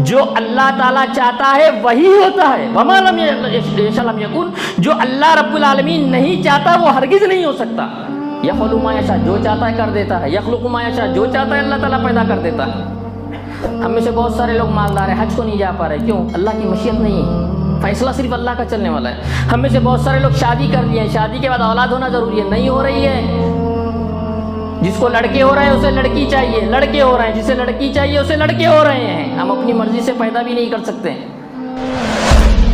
جو اللہ تعالیٰ چاہتا ہے وہی ہوتا ہے، وما لم یشأ لم یکن، جو اللہ رب العالمین نہیں چاہتا وہ ہرگز نہیں ہو سکتا۔ یفعل ما یشاء، جو چاہتا ہے کر دیتا ہے، یخلق ما یشاء، جو چاہتا ہے اللہ تعالیٰ پیدا کر دیتا ہے۔ ہم میں سے بہت سارے لوگ مالدار ہیں، حج کو نہیں جا پا رہے، کیوں؟ اللہ کی مشیت نہیں ہے، فیصلہ صرف اللہ کا چلنے والا ہے۔ ہم میں سے بہت سارے لوگ شادی کر لیے ہیں، شادی کے بعد اولاد ہونا ضروری ہے، نہیں ہو رہی ہے۔ جس کو لڑکے ہو رہے ہیں اسے لڑکی چاہیے، لڑکے ہو رہے ہیں، جسے لڑکی چاہیے اسے لڑکے ہو رہے ہیں۔ ہم اپنی مرضی سے پیدا بھی نہیں کر سکتے۔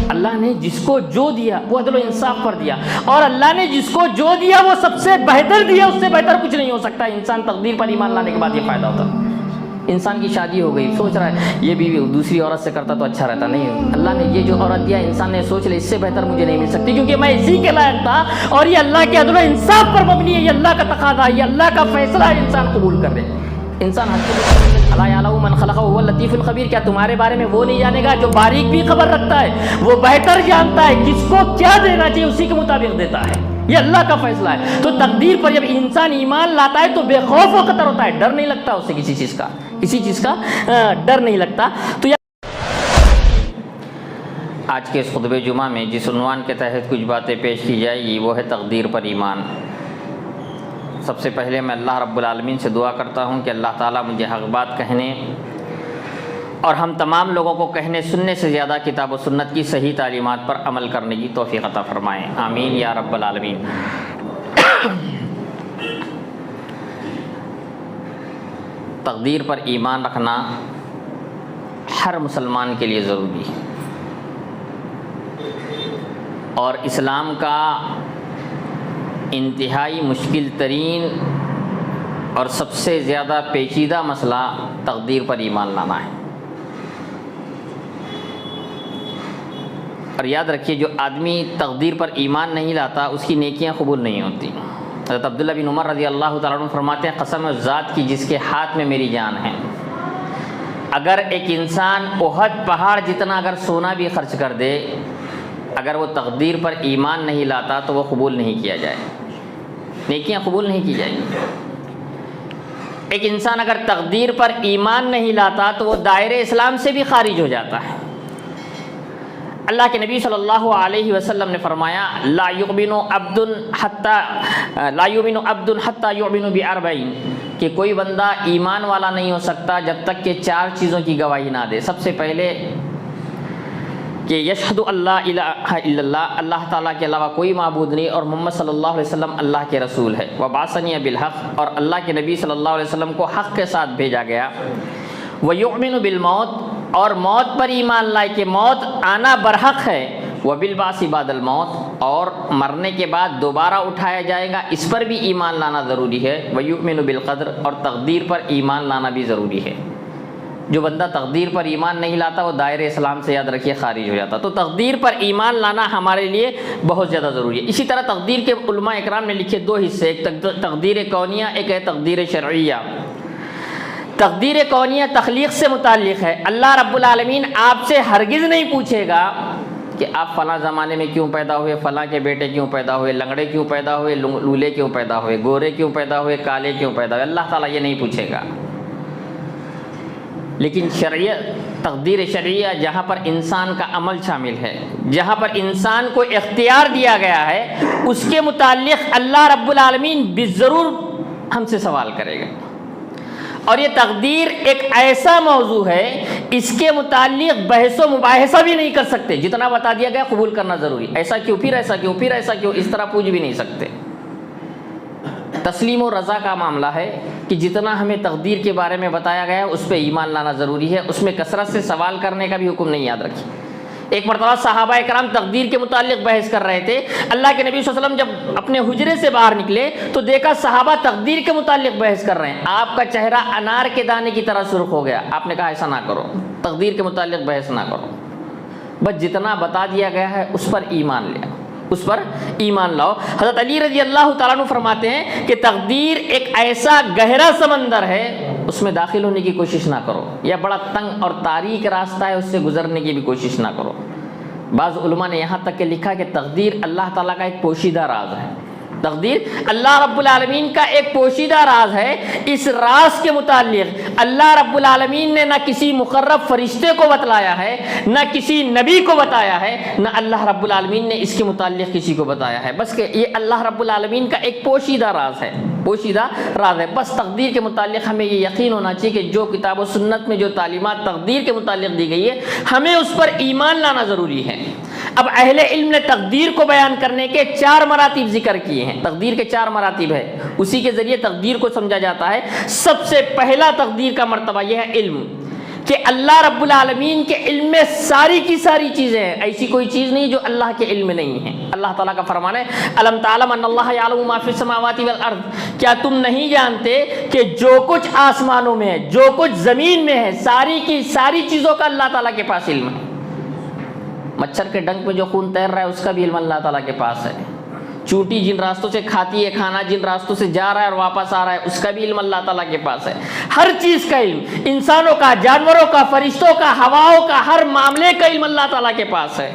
اللہ نے جس کو جو دیا وہ عدل و انصاف پر دیا، اور اللہ نے جس کو جو دیا وہ سب سے بہتر دیا، اس سے بہتر کچھ نہیں ہو سکتا۔ انسان تقدیر پر ایمان لانے کے بعد یہ فائدہ ہوتا۔ انسان کی شادی ہو گئی، سوچ رہا ہے یہ بھی دوسری عورت سے کرتا تو اچھا رہتا، نہیں، اللہ نے یہ جو عورت دیا انسان نے سوچ لیا اس سے بہتر مجھے نہیں مل سکتی، کیونکہ میں اسی کے لائق تھا، اور یہ اللہ کے عدل و انصاف پر مبنی ہے، یہ اللہ کا تقاضا ہے، یہ اللہ کا فیصلہ ہے، انسان قبول کر لے۔ انسان الا یعلم من خلق وهو اللطیف الخبیر، کیا تمہارے بارے میں وہ نہیں جانے گا جو باریک بھی خبر رکھتا ہے، وہ بہتر جانتا ہے، کس کو کیا دینا چاہیے اسی کے مطابق دیتا ہے، یہ اللہ کا فیصلہ ہے۔ تو تقدیر پر جب انسان ایمان لاتا ہے تو بے خوف و خطر ہوتا ہے، ڈر نہیں لگتا اسے، کسی چیز کا ڈر نہیں لگتا۔ تو آج کے اس خطبہ جمعہ میں جس عنوان کے تحت کچھ باتیں پیش کی جائے گی وہ ہے تقدیر پر ایمان۔ سب سے پہلے میں اللہ رب العالمین سے دعا کرتا ہوں کہ اللہ تعالیٰ مجھے حق بات کہنے اور ہم تمام لوگوں کو کہنے سننے سے زیادہ کتاب و سنت کی صحیح تعلیمات پر عمل کرنے کی توفیق عطا فرمائیں، آمین یا رب العالمین۔ تقدیر پر ایمان رکھنا ہر مسلمان کے لیے ضروری ہے، اور اسلام کا انتہائی مشکل ترین اور سب سے زیادہ پیچیدہ مسئلہ تقدیر پر ایمان لانا ہے۔ اور یاد رکھیے جو آدمی تقدیر پر ایمان نہیں لاتا اس کی نیکیاں قبول نہیں ہوتی۔ حضرت عبداللہ بن عمر رضی اللہ تعالیٰ عنہ فرماتے ہیں قسم اس ذات کی جس کے ہاتھ میں میری جان ہے، اگر ایک انسان احد پہاڑ جتنا اگر سونا بھی خرچ کر دے، اگر وہ تقدیر پر ایمان نہیں لاتا تو وہ قبول نہیں کیا جائے، نیکیاں قبول نہیں کی جائیں گی۔ ایک انسان اگر تقدیر پر ایمان نہیں لاتا تو وہ دائرے اسلام سے بھی خارج ہو جاتا ہے۔ اللہ کے نبی صلی اللہ علیہ وسلم نے فرمایا لا یؤمن عبد حتی یؤمن باربعین، کہ کوئی بندہ ایمان والا نہیں ہو سکتا جب تک کہ 4 چیزوں کی گواہی نہ دے۔ سب سے پہلے کہ یشہد اللہ الہ الا اللہ، اللہ تعالیٰ کے علاوہ کوئی معبود نہیں، اور محمد صلی اللہ علیہ وسلم اللہ کے رسول ہے، وبعثنی بالحق، اور اللہ کے نبی صلی اللہ علیہ وسلم کو حق کے ساتھ بھیجا گیا، ویؤمن بالموت، اور موت پر ایمان لائے کہ موت آنا برحق ہے، وبالبعث بعد الموت، اور مرنے کے بعد دوبارہ اٹھایا جائے گا، اس پر بھی ایمان لانا ضروری ہے، ویؤمن بالقدر، اور تقدیر پر ایمان لانا بھی ضروری ہے۔ جو بندہ تقدیر پر ایمان نہیں لاتا وہ دائرے اسلام سے یاد رکھیے خارج ہو جاتا۔ تو تقدیر پر ایمان لانا ہمارے لیے بہت زیادہ ضروری ہے۔ اسی طرح تقدیر کے علماء اکرام نے لکھے 2 حصے، ایک تقدیر کونیہ، ایک ہے تقدیر شرعیہ۔ تقدیر کونیہ تخلیق سے متعلق ہے، اللہ رب العالمین آپ سے ہرگز نہیں پوچھے گا کہ آپ فلاں زمانے میں کیوں پیدا ہوئے، فلاں کے بیٹے کیوں پیدا ہوئے، لنگڑے کیوں پیدا ہوئے، لولے کیوں پیدا ہوئے، گورے کیوں پیدا ہوئے، کالے کیوں پیدا ہوئے، اللہ تعالیٰ یہ نہیں پوچھے گا۔ لیکن تقدیر شرعیہ جہاں پر انسان کا عمل شامل ہے، جہاں پر انسان کو اختیار دیا گیا ہے، اس کے متعلق اللہ رب العالمین بضرور ہم سے سوال کرے گا۔ اور یہ تقدیر ایک ایسا موضوع ہے اس کے متعلق بحث و مباحثہ بھی نہیں کر سکتے، جتنا بتا دیا گیا قبول کرنا ضروری، ایسا کیوں، پھر ایسا کیوں، پھر ایسا کیوں، اس طرح پوچھ بھی نہیں سکتے۔ تسلیم و رضا کا معاملہ ہے کہ جتنا ہمیں تقدیر کے بارے میں بتایا گیا ہے اس پہ ایمان لانا ضروری ہے، اس میں کثرت سے سوال کرنے کا بھی حکم نہیں، یاد رکھیے۔ ایک مرتبہ صحابہ کرام تقدیر کے متعلق بحث کر رہے تھے، اللہ کے نبی صلی اللہ علیہ وسلم جب اپنے حجرے سے باہر نکلے تو دیکھا صحابہ تقدیر کے متعلق بحث کر رہے ہیں، آپ کا چہرہ انار کے دانے کی طرح سرخ ہو گیا۔ آپ نے کہا ایسا نہ کرو، تقدیر کے متعلق بحث نہ کرو، بس جتنا بتا دیا گیا ہے اس پر ایمان لیا، اس پر ایمان لاؤ۔ حضرت علی رضی اللہ تعالیٰ عنہ فرماتے ہیں کہ تقدیر ایک ایسا گہرا سمندر ہے، اس میں داخل ہونے کی کوشش نہ کرو، یا بڑا تنگ اور تاریک راستہ ہے، اس سے گزرنے کی بھی کوشش نہ کرو۔ بعض علماء نے یہاں تک کہ لکھا کہ تقدیر اللہ تعالیٰ کا ایک پوشیدہ راز ہے، تقدیر اللہ رب العالمین کا ایک پوشیدہ راز ہے۔ اس راز کے متعلق اللہ رب العالمین نے نہ کسی مقرب فرشتے کو بتلایا ہے، نہ کسی نبی کو بتایا ہے، نہ اللہ رب العالمین نے اس کے متعلق کسی کو بتایا ہے، بس کہ یہ اللہ رب العالمین کا ایک پوشیدہ راز ہے، پوشیدہ راز ہے۔ بس تقدیر کے متعلق ہمیں یہ یقین ہونا چاہیے کہ جو کتاب و سنت میں جو تعلیمات تقدیر کے متعلق دی گئی ہے ہمیں اس پر ایمان لانا ضروری ہے۔ اب اہل علم نے تقدیر کو بیان کرنے کے 4 مراتب ذکر کیے ہیں۔ تقدیر کے 4 مراتب ہے، اسی کے ذریعے تقدیر کو سمجھا جاتا ہے۔ سب سے پہلا تقدیر کا مرتبہ یہ ہے علم، کہ اللہ رب العالمین کے علم میں ساری کی ساری چیزیں ہیں، ایسی کوئی چیز نہیں جو اللہ کے علم میں نہیں ہے۔ اللہ تعالیٰ کا فرمان ہے الم تعلم ان اللہ یعلم ما فی السماوات والارض، کیا تم نہیں جانتے کہ جو کچھ آسمانوں میں ہے، جو کچھ زمین میں ہے، ساری کی ساری چیزوں کا اللہ تعالیٰ کے پاس علم ہے۔ مچھر کے ڈنک میں جو خون تیر رہا ہے اس کا بھی علم اللہ تعالیٰ کے پاس ہے۔ چونٹی جن راستوں سے کھاتی ہے کھانا، جن راستوں سے جا رہا ہے اور واپس آ رہا ہے، اس کا بھی علم اللہ تعالیٰ کے پاس ہے۔ ہر چیز کا علم، انسانوں کا، جانوروں کا، فرشتوں کا، ہواؤں کا، ہر معاملے کا علم اللہ تعالیٰ کے پاس ہے۔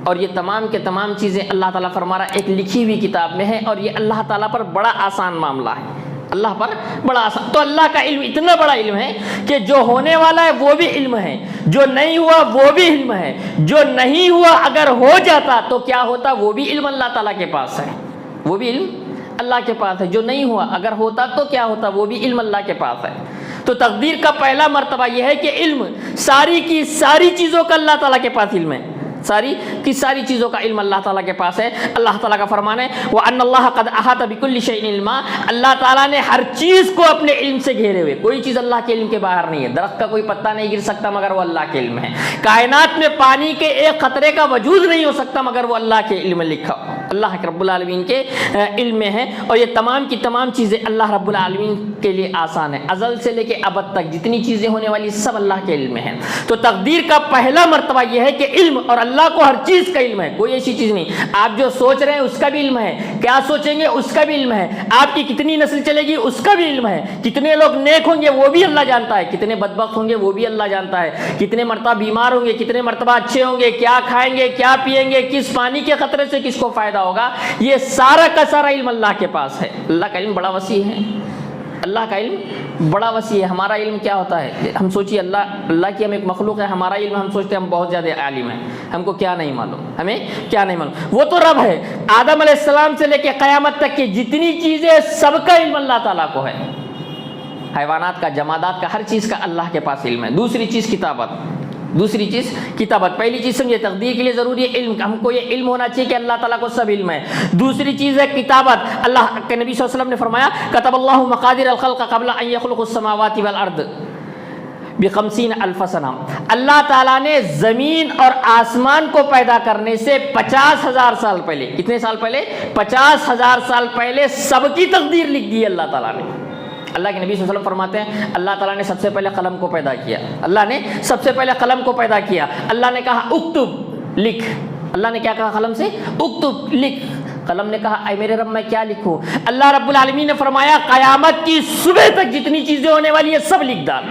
اور یہ تمام کے تمام چیزیں اللہ تعالیٰ فرما رہا ہے ایک لکھی ہوئی کتاب میں ہے، اور یہ اللہ تعالیٰ پر بڑا آسان معاملہ ہے، اللہ پر بڑا آسان۔ تو اللہ کا علم اتنا بڑا علم ہے کہ جو ہونے والا ہے وہ بھی علم ہے، جو نہیں ہوا وہ بھی علم ہے، جو نہیں ہوا اگر ہو جاتا تو کیا ہوتا وہ بھی علم اللہ تعالیٰ کے پاس ہے، وہ بھی علم اللہ کے پاس ہے۔ جو نہیں ہوا اگر ہوتا تو کیا ہوتا وہ بھی علم اللہ کے پاس ہے۔ تو تقدیر کا پہلا مرتبہ یہ ہے کہ علم، ساری کی ساری چیزوں کا اللہ تعالیٰ کے پاس علم ہے، ساری کی ساری چیزوں کا علم اللہ تعالیٰ کے پاس ہے۔ اللہ تعالیٰ کا فرمان ہے وَأَنَّ اللَّهَ قَدْ أَحَاطَ بِكُلِّ شَيْءٍ عِلْمًا، اللہ تعالیٰ نے ہر چیز کو اپنے علم سے گھیرے ہوئے، کوئی چیز اللہ کے علم کے باہر نہیں ہے۔ درخت کا کوئی پتا نہیں گر سکتا مگر وہ اللہ کے علم ہے۔ کائنات میں پانی کے ایک قطرے کا وجود نہیں ہو سکتا مگر وہ اللہ کے علم میں لکھا، اللہ کے رب العالمین کے علم میں ہے۔ اور یہ تمام کی تمام چیزیں اللہ رب العالمین کے لیے آسان ہے، ازل سے لے کے ابد تک جتنی چیزیں ہونے والی سب اللہ کے علم میں ہیں۔ تو تقدیر کا پہلا مرتبہ یہ ہے کہ علم، اور اللہ کو ہر چیز کا علم ہے، کوئی ایسی چیز نہیں۔ آپ جو سوچ رہے ہیں اس کا بھی علم ہے، کیا سوچیں گے اس کا بھی علم ہے، آپ کی کتنی نسل چلے گی اس کا بھی علم ہے، کتنے لوگ نیک ہوں گے وہ بھی اللہ جانتا ہے، کتنے بدبخت ہوں گے وہ بھی اللہ جانتا ہے، کتنے مرتبہ بیمار ہوں گے، کتنے مرتبہ اچھے ہوں گے، کیا کھائیں گے کیا پیئیں گے، کس پانی کے خطرے سے کس کو فائدہ ہوگا، یہ سارا کا سارا علم اللہ کے پاس ہے۔ اللہ کا علم بڑا وسیع ہے، اللہ کا علم بڑا وسیع ہے۔ ہمارا علم کیا ہوتا ہے؟ ہم سوچیے اللہ کی ہم ایک مخلوق ہے، ہمارا علم ہم سوچتے ہیں ہم بہت زیادہ عالم ہیں، ہم کو کیا نہیں معلوم، ہمیں کیا نہیں معلوم۔ وہ تو رب ہے، آدم علیہ السلام سے لے کے قیامت تک کی جتنی چیزیں سب کا علم اللہ تعالیٰ کو ہے، حیوانات کا، جمادات کا، ہر چیز کا اللہ کے پاس علم ہے۔ دوسری چیز کتابت، دوسری چیز کتابت۔ پہلی چیز سمجھے تقدیر کے لیے ضروری ہے علم، ہم کو یہ علم ہونا چاہیے کہ اللہ تعالیٰ کو سب علم ہے۔ دوسری چیز ہے کتابت، اللہ کے نبی صلی اللہ علیہ وسلم نے فرمایا کتب اللہ مقادیر الخلق قبل ان یخلق السماوات والارض ب50,000 سنہ، اللہ تعالیٰ نے زمین اور آسمان کو پیدا کرنے سے 50,000 سال پہلے، کتنے سال پہلے؟ 50,000 سال پہلے سب کی تقدیر لکھ دی اللہ تعالیٰ نے۔ اللہ کے نبی صلی اللہ علیہ وسلم فرماتے ہیں اللہ تعالیٰ نے سب سے پہلے قلم کو پیدا کیا، اللہ نے سب سے پہلے قلم کو پیدا کیا، اللہ نے کہا اکتب لکھ، اللہ نے کیا کہا قلم سے؟ اکتب لکھ، قلم نے کہا اے میرے رب میں کیا لکھوں؟ اللہ رب العالمین نے فرمایا قیامت کی صبح تک جتنی چیزیں ہونے والی ہے سب لکھ ڈال،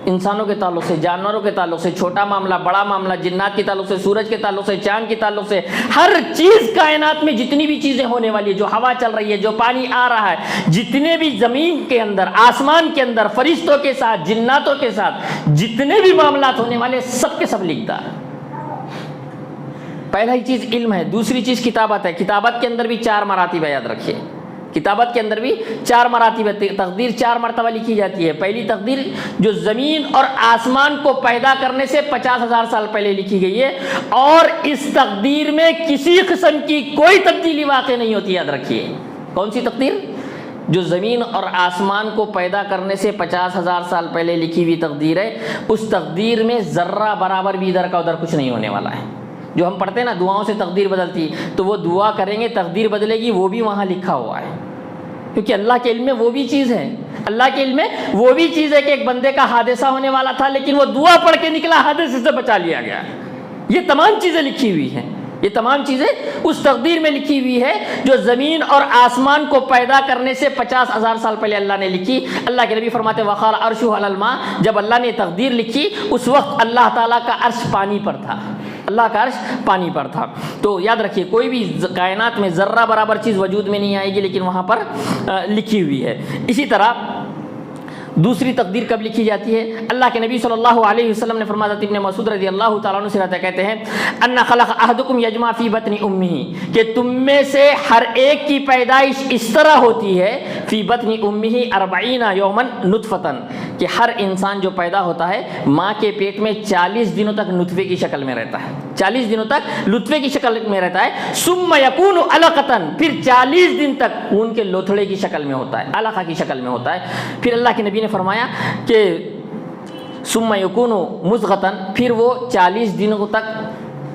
انسانوں کے تعلق سے، جانوروں کے تعلق سے، چھوٹا معاملہ بڑا معاملہ، جنات کے تعلق سے، سورج کے تعلق سے، چاند کے تعلق سے، ہر چیز کائنات میں جتنی بھی چیزیں ہونے والی ہے، جو ہوا چل رہی ہے، جو پانی آ رہا ہے، جتنے بھی زمین کے اندر، آسمان کے اندر، فرشتوں کے ساتھ، جناتوں کے ساتھ جتنے بھی معاملات ہونے والے سب کے سب لکھتا ہے۔ پہلا ہی چیز علم ہے۔ دوسری چیز کتابت ہے، کتابت کے اندر بھی 4 مراتب ہے، یاد رکھیے، کتابت کے اندر بھی 4 مراتب ہے، تقدیر 4 مرتبہ لکھی جاتی ہے۔ پہلی تقدیر جو زمین اور آسمان کو پیدا کرنے سے 50,000 سال پہلے لکھی گئی ہے، اور اس تقدیر میں کسی قسم کی کوئی تبدیلی واقع نہیں ہوتی، یاد رکھیے۔ کون سی تقدیر؟ جو زمین اور آسمان کو پیدا کرنے سے 50,000 سال پہلے لکھی ہوئی تقدیر ہے، اس تقدیر میں ذرہ برابر بھی ادھر کا ادھر کچھ نہیں ہونے والا ہے۔ جو ہم پڑھتے ہیں نا دعاؤں سے تقدیر بدلتی، تو وہ دعا کریں گے تقدیر بدلے گی، وہ بھی وہاں لکھا ہوا ہے، کیونکہ اللہ کے علم میں وہ بھی چیز ہے، اللہ کے علم میں وہ بھی چیز ہے کہ ایک بندے کا حادثہ ہونے والا تھا لیکن وہ دعا پڑھ کے نکلا، حادثے سے بچا لیا گیا۔ یہ تمام چیزیں لکھی ہوئی ہیں، یہ تمام چیزیں اس تقدیر میں لکھی ہوئی ہے جو زمین اور آسمان کو پیدا کرنے سے 50,000 سال پہلے اللہ نے لکھی۔ اللہ کے نبی فرماتے وقال عرشہ علی الماء، جب اللہ نے تقدیر لکھی اس وقت اللہ تعالیٰ کا عرش پانی پر تھا، اللہ کا عرش پانی پر تھا۔ تو یاد رکھیے کوئی بھی کائنات میں ذرہ برابر چیز وجود میں نہیں آئے گی لیکن وہاں پر لکھی ہوئی ہے۔ اسی طرح دوسری تقدیر کب لکھی جاتی ہے؟ اللہ کے نبی صلی اللہ علیہ وسلم نے فرمایا، ابن مسعود رضی اللہ تعالیٰ عنہ سے رہتا کہتے ہیں ان خلق احدکم یجمع فی بطن امہ، کہ تم میں سے ہر ایک کی پیدائش اس طرح ہوتی ہے فی بطن امہ 40 یوما نطفۃ، کہ ہر انسان جو پیدا ہوتا ہے ماں کے پیٹ میں 40 دنوں تک نطفے کی شکل میں رہتا ہے، 40 دنوں تک نطفے کی شکل میں رہتا ہے، ثم یکون علقۃ، پھر 40 دن تک خون کے لوتھڑے کی شکل میں ہوتا ہے، علقہ کی شکل میں ہوتا ہے۔ پھر اللہ کے نبی نے فرمایا کہ ثم یکون مضغۃ، پھر وہ 40 دنوں تک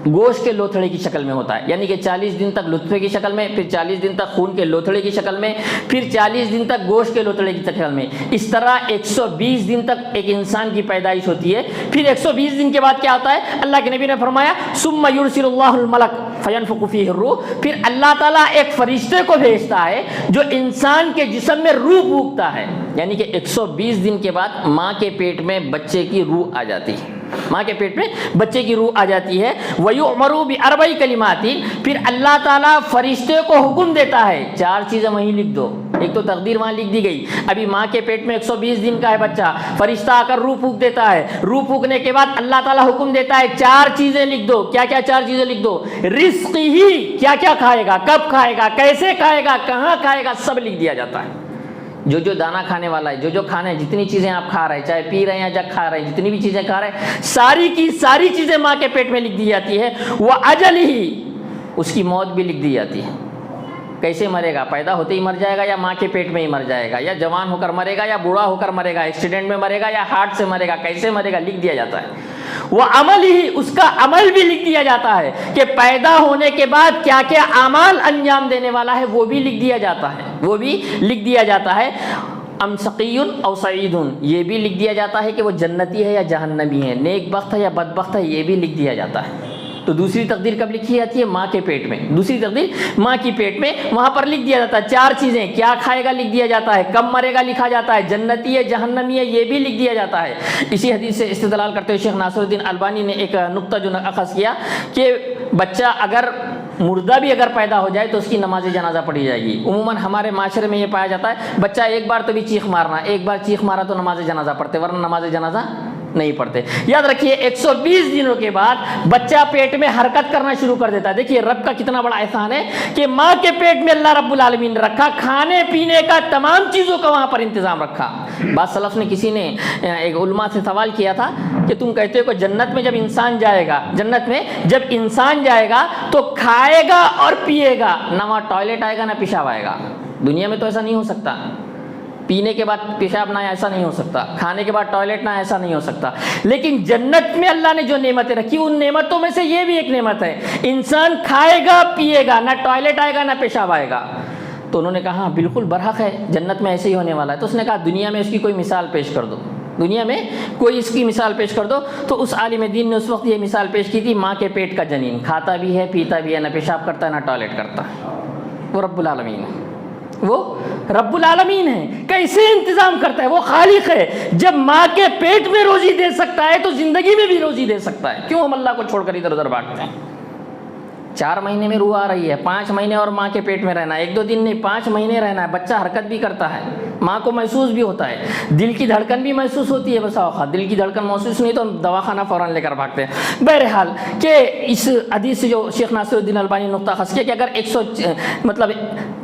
گوشت کے لوتھڑے کی شکل میں ہوتا ہے، یعنی کہ 40 دن تک لطفے کی شکل میں، پھر 40 دن تک خون کے لوتھڑے کی شکل میں، پھر 40 دن تک گوشت کے لوتھڑے کی شکل میں، اس طرح 120 دن تک ایک انسان کی پیدائش ہوتی ہے۔ پھر 120 دن کے بعد کیا ہوتا ہے؟ اللہ کے نبی نے فرمایا ثم یرسل اللہ الملک فینفخ فیہ الروح، پھر اللہ تعالیٰ ایک فرشتے کو بھیجتا ہے جو انسان کے جسم میں روح پھونکتا ہے، یعنی کہ 120 دن کے بعد ماں کے پیٹ میں بچے کی روح آ جاتی ہے، ماں کے پیٹ میں بچے کی روح آ جاتی ہے۔ وَيُؤْمَرُ بِأَرْبَعِ كَلِمَاتٍ، پھر اللہ تعالیٰ فرشتے کو حکم دیتا ہے 4 چیزیں وہیں لکھ دو۔ ایک تو تقدیر وہاں لکھ دی گئی، ابھی ماں کے پیٹ میں 120 دن کا ہے بچہ، فرشتہ آ کر روح پھونک دیتا ہے، روح پھونکنے کے بعد اللہ تعالیٰ حکم دیتا ہے 4 چیزیں لکھ دو۔ کیا کیا 4 چیزیں لکھ دو؟ رزق ہی، کیا کیا کھائے گا، کب کھائے گا، کیسے کھائے گا، کہاں کھائے گا، سب لکھ دیا جاتا ہے۔ جو دانہ کھانے والا ہے، جو کھانا ہے، جتنی چیزیں آپ کھا رہے ہیں، چاہے پی رہے ہیں یا جگ کھا رہے ہیں، جتنی بھی چیزیں کھا رہے ہیں، ساری کی ساری چیزیں ماں کے پیٹ میں لکھ دی جاتی ہے۔ وہ اجل ہی، اس کی موت بھی لکھ دی جاتی ہے، کیسے مرے گا، پیدا ہوتے ہی مر جائے گا یا ماں کے پیٹ میں ہی مر جائے گا، یا جوان ہو کر مرے گا یا بوڑھا ہو کر مرے گا، ایکسیڈنٹ میں مرے گا یا ہارٹ سے مرے گا، کیسے مرے گا، لکھ دیا جاتا ہے۔ وہ عمل ہی، اس کا عمل بھی لکھ دیا جاتا ہے کہ پیدا ہونے کے بعد کیا کیا اعمال انجام دینے والا ہے، وہ بھی لکھ دیا جاتا ہے، وہ بھی لکھ دیا جاتا ہے۔ ام سقی او سعید، یہ بھی لکھ دیا جاتا ہے کہ وہ جنتی ہے یا جہنمی ہے، نیک بخت ہے یا بدبخت ہے، یہ بھی لکھ دیا جاتا ہے۔ تو دوسری تقدیر کب لکھی جاتی ہے؟ ماں کے پیٹ میں، دوسری تقدیر ماں کی پیٹ میں، وہاں پر لکھ دیا جاتا ہے 4 چیزیں، کیا کھائے گا لکھ دیا جاتا ہے، کب مرے گا لکھا جاتا ہے، جنتی ہے جہنمی ہے، یہ بھی لکھ دیا جاتا ہے۔ اسی حدیث سے استدلال کرتے ہوئے شیخ ناصر الدین البانی نے ایک نقطہ جو اخذ کیا کہ بچہ اگر مردہ بھی اگر پیدا ہو جائے تو اس کی نماز جنازہ پڑھی جائے گی۔ عموماً ہمارے معاشرے میں یہ پایا جاتا ہے بچہ ایک بار تو بھی چیخ مارنا، ایک بار چیخ مارا تو نماز جنازہ پڑھتے، ورنہ نماز جنازہ نہیں پڑھتے۔ یاد رکھیے 120 دنوں کے بعد بچہ پیٹ میں حرکت کرنا شروع کر دیتا ہے۔ دیکھیے رب کا کتنا بڑا احسان ہے کہ ماں کے پیٹ میں اللہ رب العالمین نے رکھا، کھانے پینے کا تمام چیزوں کا وہاں پر انتظام رکھا۔ بعض سلف نے کسی نے ایک علماء سے سوال کیا تھا کہ تم کہتے ہو کہ جنت میں جب انسان جائے گا، جنت میں جب انسان جائے گا تو کھائے گا اور پیے گا، نہ وہاں ٹوائلٹ آئے گا نہ پیشاب آئے گا۔ دنیا میں تو ایسا نہیں ہو سکتا، پینے کے بعد پیشاب نہ ایسا نہیں ہو سکتا، کھانے کے بعد ٹوائلٹ نہ ایسا نہیں ہو سکتا، لیکن جنت میں اللہ نے جو نعمتیں رکھی ان نعمتوں میں سے یہ بھی ایک نعمت ہے، انسان کھائے گا پیے گا، نہ ٹوائلٹ آئے گا نہ پیشاب آئے گا۔ تو انہوں نے کہا ہاں بالکل برحق ہے، جنت میں ایسے ہی ہونے والا ہے۔ تو اس نے کہا دنیا میں اس کی کوئی مثال پیش کر دو، دنیا میں کوئی اس کی مثال پیش کر دو۔ تو اس عالم دین نے اس وقت یہ مثال پیش کی تھی، ماں کے پیٹ کا جنین کھاتا بھی ہے پیتا بھی ہے، نہ پیشاب کرتا ہے نہ ٹوائلٹ کرتا ہے، وہ رب العالمین ہے، وہ رب العالمین ہے۔ کیسے انتظام کرتا ہے؟ وہ خالق ہے۔ جب ماں کے پیٹ میں روزی دے سکتا ہے تو زندگی میں بھی روزی دے سکتا ہے، کیوں ہم اللہ کو چھوڑ کر ادھر ادھر بھاگتے ہیں؟ 4 مہینے میں روح آ رہی ہے، 5 مہینے اور ماں کے پیٹ میں رہنا ہے، 1-2 دن نہیں 5 مہینے رہنا ہے۔ بچہ حرکت بھی کرتا ہے، ماں کو محسوس بھی ہوتا ہے، دل کی دھڑکن بھی محسوس ہوتی ہے، بسا اوقات دل کی دھڑکن محسوس نہیں تو ہم دواخانہ فوراً لے کر بھاگتے ہیں۔ بہرحال کہ اس حدیث سے جو شیخ ناصر الدین البانی نے نقطہ خاص کیا کہ اگر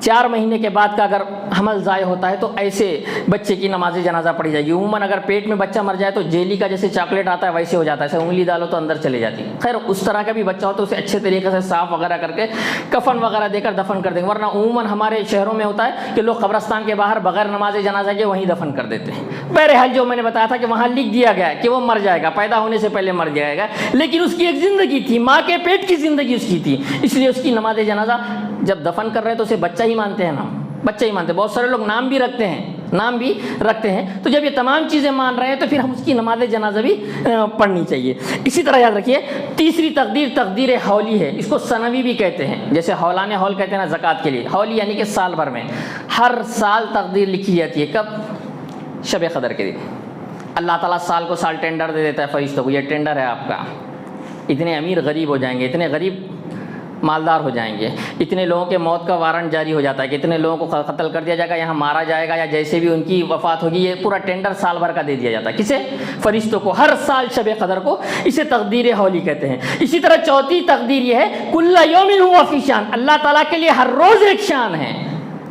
4 مہینے کے بعد کا اگر حمل ضائع ہوتا ہے تو ایسے بچے کی نماز جنازہ پڑھی جائے گی۔ عموماً اگر پیٹ میں بچہ مر جائے تو جیلی کا جیسے چاکلیٹ آتا ہے ویسے ہو جاتا ہے، ایسے انگلی ڈالو تو اندر چلے جاتی ہے۔ خیر اس طرح کا بھی بچہ ہو تو اسے اچھے طریقے سے صاف وغیرہ کر کے کفن وغیرہ دے کر دفن کر دیں گے، ورنہ عموماً ہمارے شہروں میں ہوتا ہے کہ لوگ قبرستان کے باہر بغیر نماز جنازہ کے وہیں دفن کر دیتے ہیں۔ بہرحال جو میں نے بتایا تھا کہ وہاں لکھ دیا گیا ہے کہ وہ مر جائے گا، پیدا ہونے سے پہلے مر جائے گا، لیکن اس کی ایک زندگی تھی، ماں کے پیٹ کی زندگی اس کی تھی، اس لیے اس کی نماز جنازہ جب دفن کر رہے ہیں تو اسے بچہ ہی مانتے ہیں، ہم بچہ ہی مانتے ہیں۔ بہت سارے لوگ نام بھی رکھتے ہیں، تو جب یہ تمام چیزیں مان رہے ہیں تو پھر ہم اس کی نماز جنازہ بھی پڑھنی چاہیے۔ اسی طرح یاد رکھیے تیسری تقدیر تقدیر حولی ہے، اس کو سنوی بھی کہتے ہیں، جیسے حولان حول کہتے ہیں نا زکوٰۃ کے لیے، حولی یعنی کہ سال بھر میں ہر سال تقدیر لکھی جاتی ہے۔ کب؟ شب قدر کے دن اللہ تعالیٰ سال کو سال ٹینڈر دے دیتا ہے فرشتوں کو، یہ ٹینڈر ہے آپ کا، اتنے امیر غریب ہو جائیں گے، اتنے غریب مالدار ہو جائیں گے، اتنے لوگوں کے موت کا وارنٹ جاری ہو جاتا ہے کہ اتنے لوگوں کو قتل کر دیا جائے گا، یہاں مارا جائے گا، یا جیسے بھی ان کی وفات ہوگی، یہ پورا ٹینڈر سال بھر کا دے دیا جاتا ہے کسے؟ فرشتوں کو، ہر سال شب قدر کو، اسے تقدیر ہولی کہتے ہیں۔ اسی طرح چوتھی تقدیر یہ ہے کل یوم ہوا فی شان، اللہ تعالیٰ کے لیے ہر روز ایک شان ہے۔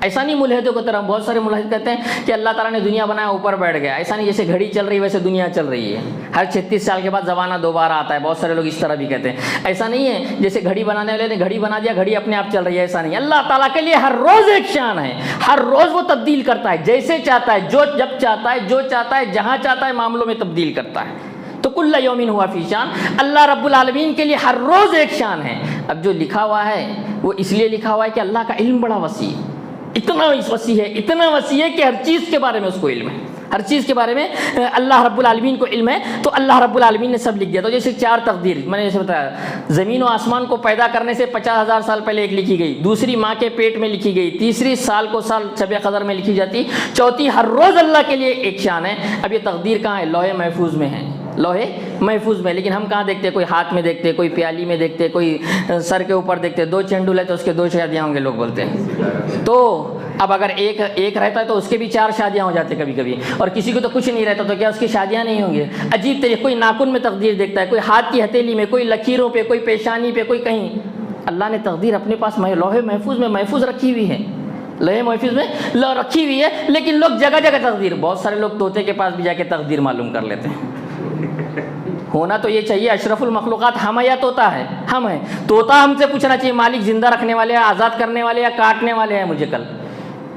ایسا نہیں ملحدوں کی طرح، بہت سارے ملحد کہتے ہیں کہ اللہ تعالیٰ نے دنیا بنایا اوپر بیٹھ گیا، ایسا نہیں، جیسے گھڑی چل رہی ہے ویسے دنیا چل رہی ہے، ہر 36 سال کے بعد زمانہ دوبارہ آتا ہے، بہت سارے لوگ اس طرح بھی کہتے ہیں۔ ایسا نہیں ہے جیسے گھڑی بنانے والے نے گھڑی بنا دیا، گھڑی اپنے آپ چل رہی ہے، ایسا نہیں، اللہ تعالیٰ کے لیے ہر روز ایک شان ہے، ہر روز وہ تبدیل کرتا ہے جیسے چاہتا ہے، جب چاہتا ہے، جو چاہتا ہے، جہاں چاہتا ہے، معاملوں میں تبدیل کرتا ہے۔ تو کل یوم ہوا فی شان، اللہ رب العالمین کے لیے ہر روز ایک شان ہے۔ اب جو لکھا ہوا ہے وہ اس لیے لکھا ہوا ہے کہ اللہ کا علم بڑا وسیع، اتنا وسیع ہے، اتنا وسیع ہے کہ ہر چیز کے بارے میں اس کو علم ہے، ہر چیز کے بارے میں اللہ رب العالمین کو علم ہے، تو اللہ رب العالمین نے سب لکھ دیا۔ تو جیسے 4 تقدیر میں نے جیسے بتایا، زمین و آسمان کو پیدا کرنے سے 50,000 سال پہلے ایک لکھی گئی، دوسری ماں کے پیٹ میں لکھی گئی، تیسری سال کو سال شب قدر میں لکھی جاتی، چوتھی ہر روز اللہ کے لیے ایک شان ہے۔ اب یہ تقدیر کہاں ہے؟ لوح محفوظ میں ہے، لوح محفوظ میں، لیکن ہم کہاں دیکھتے؟ کوئی ہاتھ میں دیکھتے، کوئی پیالی میں دیکھتے، کوئی سر کے اوپر دیکھتے، 2 چنڈول ہے تو اس کے 2 شادیاں ہوں گے لوگ بولتے ہیں۔ تو اب اگر ایک رہتا ہے تو اس کے بھی 4 شادیاں ہو جاتی کبھی کبھی، اور کسی کو تو کچھ نہیں رہتا تو کیا اس کی شادیاں نہیں ہوں گی؟ عجیب طریقے، کوئی ناخن میں تقدیر دیکھتا ہے، کوئی ہاتھ کی ہتھیلی میں، کوئی لکیروں پہ، کوئی پیشانی پہ، کوئی کہیں۔ اللہ نے تقدیر اپنے پاس لوح محفوظ میں محفوظ رکھی ہوئی ہے، لوح محفوظ میں رکھی ہوئی ہے، لیکن لوگ جگہ جگہ تقدیر، بہت سارے لوگ طوطے کے پاس بھی جا کے تقدیر معلوم کر لیتے ہیں۔ ہونا تو یہ چاہیے، اشرف المخلوقات ہم ہے یا طوطا ہے؟ ہم ہیں۔ طوطا ہم سے پوچھنا چاہیے مالک زندہ رکھنے والے ہیں، آزاد کرنے والے، یا کاٹنے والے ہیں مجھے کل،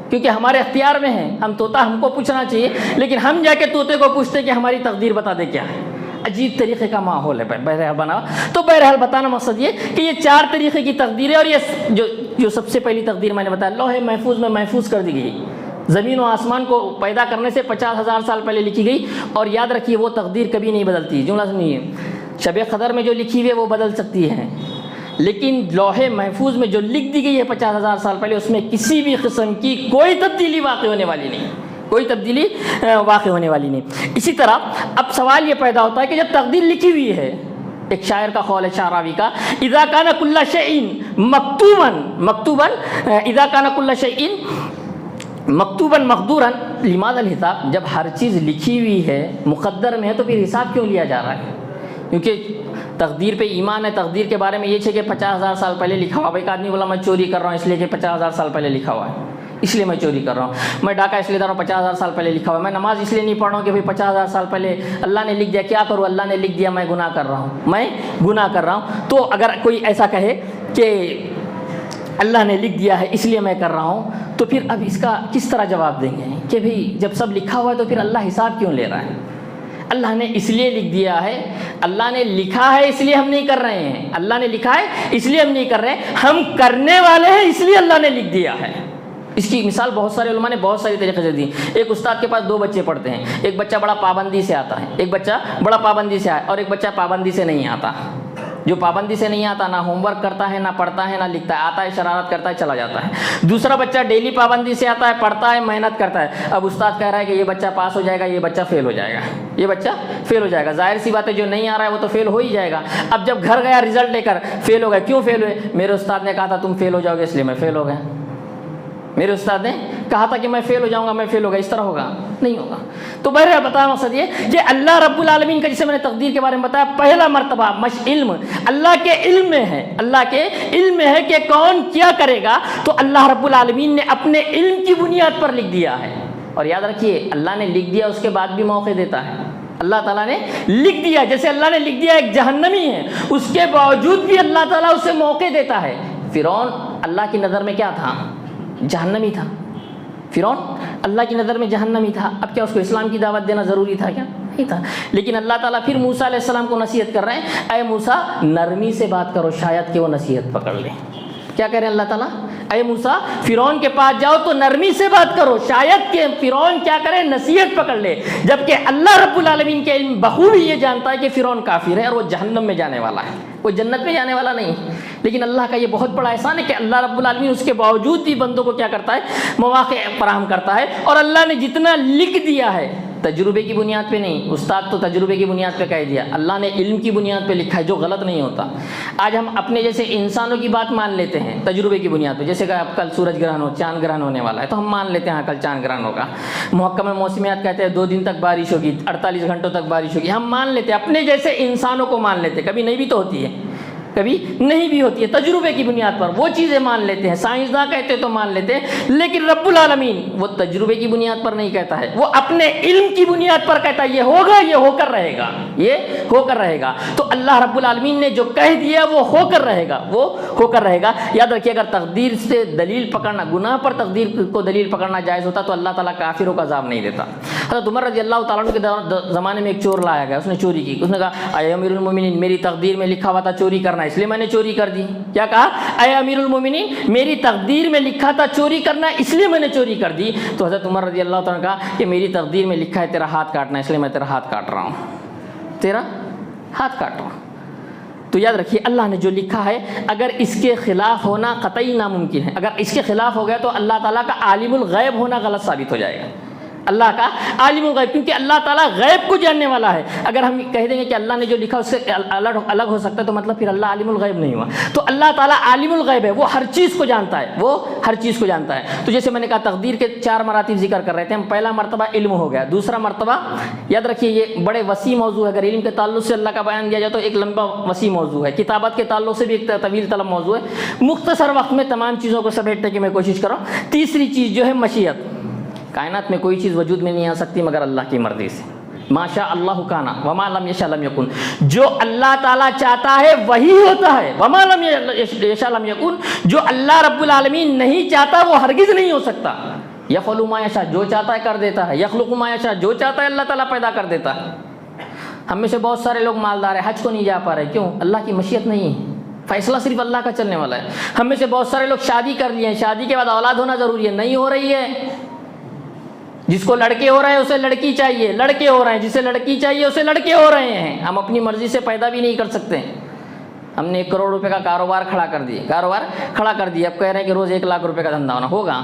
کیونکہ ہمارے اختیار میں ہے، ہم طوطا، ہم کو پوچھنا چاہیے، لیکن ہم جا کے طوطے کو پوچھتے کہ ہماری تقدیر بتا دے کیا ہے۔ عجیب طریقے کا ماحول ہے بہرحال بنا۔ تو بہرحال بتانا مقصد یہ کہ یہ 4 طریقے کی تقدیر ہے، اور یہ جو سب سے پہلی تقدیر میں نے بتایا لوح محفوظ میں محفوظ کر دی گئی، زمین و آسمان کو پیدا کرنے سے 50,000 سال پہلے لکھی گئی، اور یاد رکھیے وہ تقدیر کبھی نہیں بدلتی۔ جملہ سنیے، شب قدر میں جو لکھی ہوئی ہے وہ بدل سکتی ہے، لیکن لوح محفوظ میں جو لکھ دی گئی ہے 50,000 سال پہلے، اس میں کسی بھی قسم کی کوئی تبدیلی واقع ہونے والی نہیں، کوئی تبدیلی واقع ہونے والی نہیں۔ اسی طرح اب سوال یہ پیدا ہوتا ہے کہ جب تقدیر لکھی ہوئی ہے، ایک شاعر کا قول ہے شعراوی کا، اذا کان کل شیء مکتوبا اذا کان کل شیء مکتوبا مقدورا لماذا الحساب، جب ہر چیز لکھی ہوئی ہے، مقدر میں ہے، تو پھر حساب کیوں لیا جا رہا ہے؟ کیونکہ تقدیر پہ ایمان ہے، تقدیر کے بارے میں یہ ہے کہ 50,000 سال پہلے لکھا ہوا۔ ایک آدمی بولا میں چوری کر رہا ہوں اس لیے کہ 50,000 سال پہلے لکھا ہوا ہے، اس لیے میں چوری کر رہا ہوں، میں ڈاکہ اس لیے دے رہا ہوں 50,000 سال پہلے لکھا ہوا ہے، میں نماز اس لیے نہیں پڑھ رہا ہوں کہ 50,000 سال پہلے اللہ نے لکھ دیا، کیا کروں، اللہ نے لکھ دیا، میں گناہ کر رہا ہوں، میں گناہ کر رہا ہوں۔ تو اگر کوئی ایسا کہے کہ اللہ نے لکھ دیا ہے اس لیے میں کر رہا ہوں، تو پھر اب اس کا کس طرح جواب دیں گے کہ بھئی جب سب لکھا ہوا ہے تو پھر اللہ حساب کیوں لے رہا ہے؟ اللہ نے اس لیے لکھ دیا ہے، اللہ نے لکھا ہے اس لیے ہم نہیں کر رہے ہیں، اللہ نے لکھا ہے اس لیے ہم نہیں کر رہے ہیں، ہم کرنے والے ہیں اس لیے اللہ نے لکھ دیا ہے۔ اس کی مثال بہت سارے علماء نے بہت ساری طریقے سے دی۔ ایک استاد کے پاس 2 بچے پڑھتے ہیں، ایک بچہ بڑا پابندی سے آتا ہے، ایک بچہ بڑا پابندی سے آیا، اور ایک بچہ پابندی سے نہیں آتا۔ جو پابندی سے نہیں آتا، نہ ہوم ورک کرتا ہے، نہ پڑھتا ہے، نہ لکھتا ہے، آتا ہے شرارت کرتا ہے، چلا جاتا ہے۔ دوسرا بچہ ڈیلی پابندی سے آتا ہے، پڑھتا ہے، محنت کرتا ہے۔ اب استاد کہہ رہا ہے کہ یہ بچہ پاس ہو جائے گا، یہ بچہ فیل ہو جائے گا، یہ بچہ فیل ہو جائے گا۔ ظاہر سی بات ہے جو نہیں آ رہا ہے وہ تو فیل ہو ہی جائے گا۔ اب جب گھر گیا رزلٹ لے کر، فیل ہو گیا، کیوں فیل ہوئے؟ میرے استاد نے کہا تھا تم فیل ہو جاؤ گے اس لیے میں فیل ہو گیا، میرے استاد نے کہا تھا کہ میں فیل ہو جاؤں گا، میں فیل ہو گیا، اس طرح ہوگا نہیں ہوگا۔ تو بہرحال بتایا مقصد یہ کہ اللہ رب العالمین کا، جسے میں نے تقدیر کے بارے میں بتایا، پہلا مرتبہ علم اللہ کے علم میں ہے، اللہ کے علم میں ہے کہ کون کیا کرے گا، تو اللہ رب العالمین نے اپنے علم کی بنیاد پر لکھ دیا ہے۔ اور یاد رکھیے اللہ نے لکھ دیا، اس کے بعد بھی موقع دیتا ہے۔ اللہ تعالیٰ نے لکھ دیا، جیسے اللہ نے لکھ دیا ایک جہنمی ہے، اس کے باوجود بھی اللہ تعالیٰ اسے موقع دیتا ہے۔ فرعون اللہ کی نظر میں کیا تھا؟ جہنمی تھا۔ فرعون اللہ کی نظر میں جہنمی تھا۔ اب کیا اس کو اسلام کی دعوت دینا ضروری تھا؟ کیا نہیں تھا، لیکن اللہ تعالیٰ پھر موسیٰ علیہ السلام کو نصیحت کر رہے ہیں، اے موسیٰ نرمی سے بات کرو، شاید کہ وہ نصیحت پکڑ لے۔ کیا کہہ رہے ہیں اللہ تعالیٰ؟ اے موسیٰ فرعون کے پاس جاؤ تو نرمی سے بات کرو، شاید کہ فرعون کیا کرے، نصیحت پکڑ لے۔ جبکہ اللہ رب العالمین کے علم بخوبی یہ جانتا ہے کہ فرعون کافر ہے اور وہ جہنم میں جانے والا ہے، وہ جنت میں جانے والا نہیں۔ لیکن اللہ کا یہ بہت بڑا احسان ہے کہ اللہ رب العالمین اس کے باوجود بھی بندوں کو کیا کرتا ہے، مواقع فراہم کرتا ہے۔ اور اللہ نے جتنا لکھ دیا ہے تجربے کی بنیاد پہ نہیں. استاد تو تجربے کی بنیاد پہ کہہ دیا, اللہ نے علم کی بنیاد پہ لکھا ہے جو غلط نہیں ہوتا. آج ہم اپنے جیسے انسانوں کی بات مان لیتے ہیں تجربے کی بنیاد پہ, جیسے کہ اب کل سورج گرہن ہو, چاند گرہن ہونے والا ہے تو ہم مان لیتے ہیں کل چاند گرہن ہوگا. محکمہ موسمیات کہتے ہیں 2 دن تک بارش ہوگی, 48 گھنٹوں تک بارش ہوگی. ہم مان لیتے ہیں, اپنے جیسے انسانوں کو مان لیتے ہیں. کبھی نہیں بھی تو ہوتی ہے, کبھی نہیں بھی ہوتی ہے. تجربے کی بنیاد پر وہ چیزیں مان لیتے ہیں, سائنسداں کہتے تو مان لیتے ہیں, لیکن رب العالمین وہ تجربے کی بنیاد پر نہیں کہتا ہے, وہ اپنے علم کی بنیاد پر کہتا ہے یہ ہوگا, یہ ہو کر رہے گا, یہ ہو کر رہے گا. تو اللہ رب العالمین نے جو کہہ دیا وہ ہو کر رہے گا, وہ ہو کر رہے گا. یاد رکھیے اگر تقدیر سے دلیل پکڑنا, گناہ پر تقدیر کو دلیل پکڑنا جائز ہوتا تو اللہ تعالیٰ کافروں کا عذاب نہیں دیتا. حضرت عمر رضی اللہ تعالیٰ عنہ کے زمانے میں ایک چور لایا گیا, اس نے چوری کی. اس نے کہا اے امیر المومنین میری تقدیر میں لکھا ہوا تھا چوری کرنا, اس لیے میں نے چوری کر دی. کیا کہا؟ اے امیر المومنین میری تقدیر میں لکھا تھا چوری کرنا, اس لیے میں نے چوری کر دی. تو حضرت عمر رضی اللہ تعالیٰ نے کہا کہ میری تقدیر میں لکھا ہے تیرا ہاتھ کاٹنا, اس لیے میں تیرا ہاتھ کاٹ رہا ہوں, تیرا ہاتھ کاٹ رہا ہوں. تو یاد رکھیے اللہ نے جو لکھا ہے اگر اس کے خلاف ہونا قطعی ناممکن ہے. اگر اس کے خلاف ہو گیا تو اللہ تعالیٰ کا عالم الغیب ہونا غلط ثابت ہو جائے گا. اللہ کا عالم الغیب, کیونکہ اللہ تعالیٰ غیب کو جاننے والا ہے. اگر ہم کہہ دیں گے کہ اللہ نے جو لکھا اس سے الگ ہو سکتا ہے تو مطلب پھر اللہ عالم الغیب نہیں ہوا. تو اللہ تعالیٰ عالم الغیب ہے, وہ ہر چیز کو جانتا ہے, وہ ہر چیز کو جانتا ہے. تو جیسے میں نے کہا تقدیر کے 4 مراتب ذکر کر رہے تھے ہم. پہلا مرتبہ علم ہو گیا, دوسرا مرتبہ یاد رکھیے یہ بڑے وسیع موضوع ہے. اگر علم کے تعلق سے اللہ کا بیان دیا جائے تو ایک لمبا وسیع موضوع ہے. کتابت کے تعلق سے بھی ایک طویل طلب موضوع ہے. مختصر وقت میں تمام چیزوں کو سمیٹنے کی میں کوشش کر رہا ہوں. تیسری چیز جو ہے مشیت. کائنات میں کوئی چیز وجود میں نہیں آ سکتی مگر اللہ کی مرضی سے. ما شاء اللہ کان وما لم یشاء لم یکن. جو اللہ تعالیٰ چاہتا ہے وہی ہوتا ہے. وما لم یشاء لم یکن, جو اللہ رب العالمین نہیں چاہتا وہ ہرگز نہیں ہو سکتا. یفعل ما یشاء, جو چاہتا ہے کر دیتا ہے. یخلق ما یشاء, جو چاہتا ہے اللہ تعالیٰ پیدا کر دیتا ہے. ہم میں سے بہت سارے لوگ مالدار ہیں, حج کو نہیں جا پا رہے, کیوں؟ اللہ کی مشیت نہیں ہے, فیصلہ صرف اللہ کا چلنے والا ہے. ہم میں سے بہت سارے لوگ شادی کر لیے ہیں, شادی کے بعد اولاد ہونا ضروری ہے, نہیں ہو رہی ہے. جس کو لڑکے ہو رہے ہیں اسے لڑکی چاہیے, لڑکے ہو رہے ہیں جسے لڑکی چاہیے اسے لڑکے ہو رہے ہیں. ہم اپنی مرضی سے پیدا بھی نہیں کر سکتے. ہم نے 1 کروڑ روپے کا کاروبار کھڑا کر دیا, اب کہہ رہے ہیں کہ روز 1 لاکھ روپے کا دھندا ہونا, ہوگا؟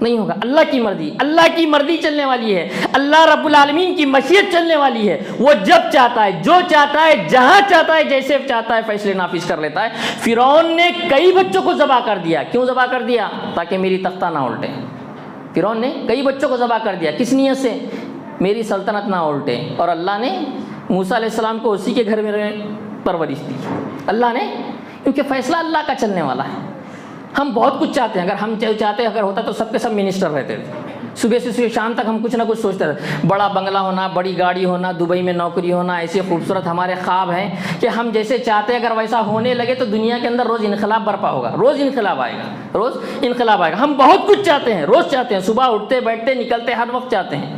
نہیں ہوگا. اللہ کی مرضی, اللہ کی مرضی چلنے والی ہے. اللہ رب العالمین کی مشیت چلنے والی ہے. وہ جب چاہتا ہے, جو چاہتا ہے, جہاں چاہتا ہے, جیسے چاہتا ہے فیصلے نافذ کر لیتا ہے. فرعون نے کئی بچوں کو ذبح کر دیا. کیوں ذبح کر دیا؟ تاکہ میری تختہ نہ الٹے. فرعون نے کئی بچوں کو ذبح کر دیا, کس نیت سے؟ میری سلطنت نہ الٹے. اور اللہ نے موسیٰ علیہ السلام کو اسی کے گھر میں پرورش دی. اللہ نے, کیونکہ فیصلہ اللہ کا چلنے والا ہے. ہم بہت کچھ چاہتے ہیں, اگر ہم چاہتے اگر ہوتا تو سب کے سب منسٹر رہتے تھے. صبح سے شام تک ہم کچھ نہ کچھ سوچتے رہتے. بڑا بنگلہ ہونا, بڑی گاڑی ہونا, دبئی میں نوکری ہونا, ایسے خوبصورت ہمارے خواب ہیں کہ ہم جیسے چاہتے ہیں اگر ویسا ہونے لگے تو دنیا کے اندر روز انقلاب برپا ہوگا, روز انقلاب آئے گا, روز انقلاب آئے گا. ہم بہت کچھ چاہتے ہیں, روز چاہتے ہیں, صبح اٹھتے بیٹھتے نکلتے ہر وقت چاہتے ہیں.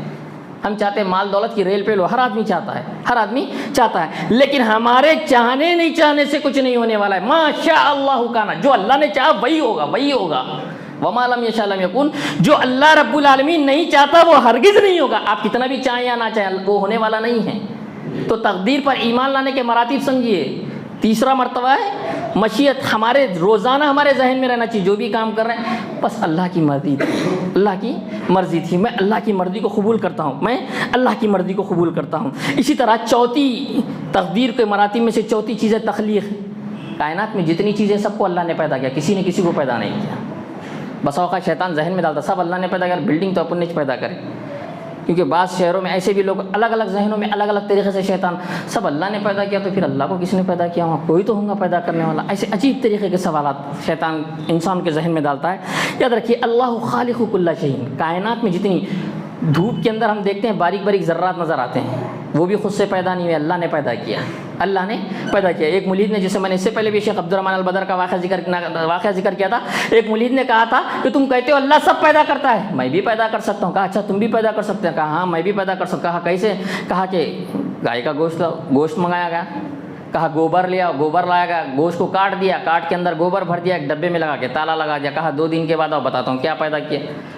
ہم چاہتے ہیں مال دولت کی ریل پہ لو, ہر آدمی چاہتا ہے, ہر آدمی چاہتا ہے. لیکن ہمارے چاہنے نہیں چاہنے سے کچھ نہیں ہونے والا ہے. ما شاء اللہ کان, جو اللہ نے چاہا وہی ہوگا, وہی ہوگا. وما لم یشاء لم یکن, جو اللہ رب العالمین نہیں چاہتا وہ ہرگز نہیں ہوگا. آپ کتنا بھی چاہیں یا نہ چاہیں وہ ہونے والا نہیں ہے. تو تقدیر پر ایمان لانے کے مراتب سمجھیے. تیسرا مرتبہ ہے مشیت. ہمارے روزانہ ہمارے ذہن میں رہنا چاہیے جو بھی کام کر رہے ہیں بس اللہ کی مرضی تھی, اللہ کی مرضی تھی. میں اللہ کی مرضی کو قبول کرتا ہوں, میں اللہ کی مرضی کو قبول کرتا ہوں. اسی طرح چوتھی تقدیر کے مراتب میں سے چوتھی چیز ہے تخلیق. کائنات میں جتنی چیزیں سب کو اللہ نے پیدا کیا, کسی نے کسی کو پیدا نہیں کیا. بسا اوقات شیطان ذہن میں ڈالتا سب اللہ نے پیدا کیا, بلڈنگ تو اپن نے پیدا کرے. کیونکہ بعض شہروں میں ایسے بھی لوگ الگ الگ ذہنوں میں الگ الگ طریقے سے شیطان سب اللہ نے پیدا کیا تو پھر اللہ کو کس نے پیدا کیا, وہاں کوئی تو ہوگا پیدا کرنے والا. ایسے عجیب طریقے کے سوالات شیطان انسان کے ذہن میں ڈالتا ہے. یاد رکھیے اللہ خالق کل شیء. کائنات میں جتنی دھوپ کے اندر ہم دیکھتے ہیں باریک باریک ذرات نظر آتے ہیں, وہ بھی خود سے پیدا نہیں ہوئے, اللہ نے پیدا کیا, اللہ نے پیدا کیا. ایک ملید نے, جسے میں نے اس سے پہلے بھی شیخ عبدالرحمن البدر کا واقعہ ذکر کیا تھا, ایک ملید نے کہا تھا کہ تم کہتے ہو اللہ سب پیدا کرتا ہے, میں بھی پیدا کر سکتا ہوں. کہا اچھا تم بھی پیدا کر سکتے ہیں؟ کہا ہاں میں بھی پیدا کر سکتا. کہا کیسے؟ کہا کہ گائے کا گوشت منگایا گیا, کہا گوبر لیا, گوبر لایا گیا, گوشت کو کاٹ دیا, کاٹ کے اندر گوبر بھر دیا, ایک ڈبے میں لگا کے تالا لگا دیا. کہا 2 دن کے بعد آؤ بتاتا ہوں کیا پیدا کیا.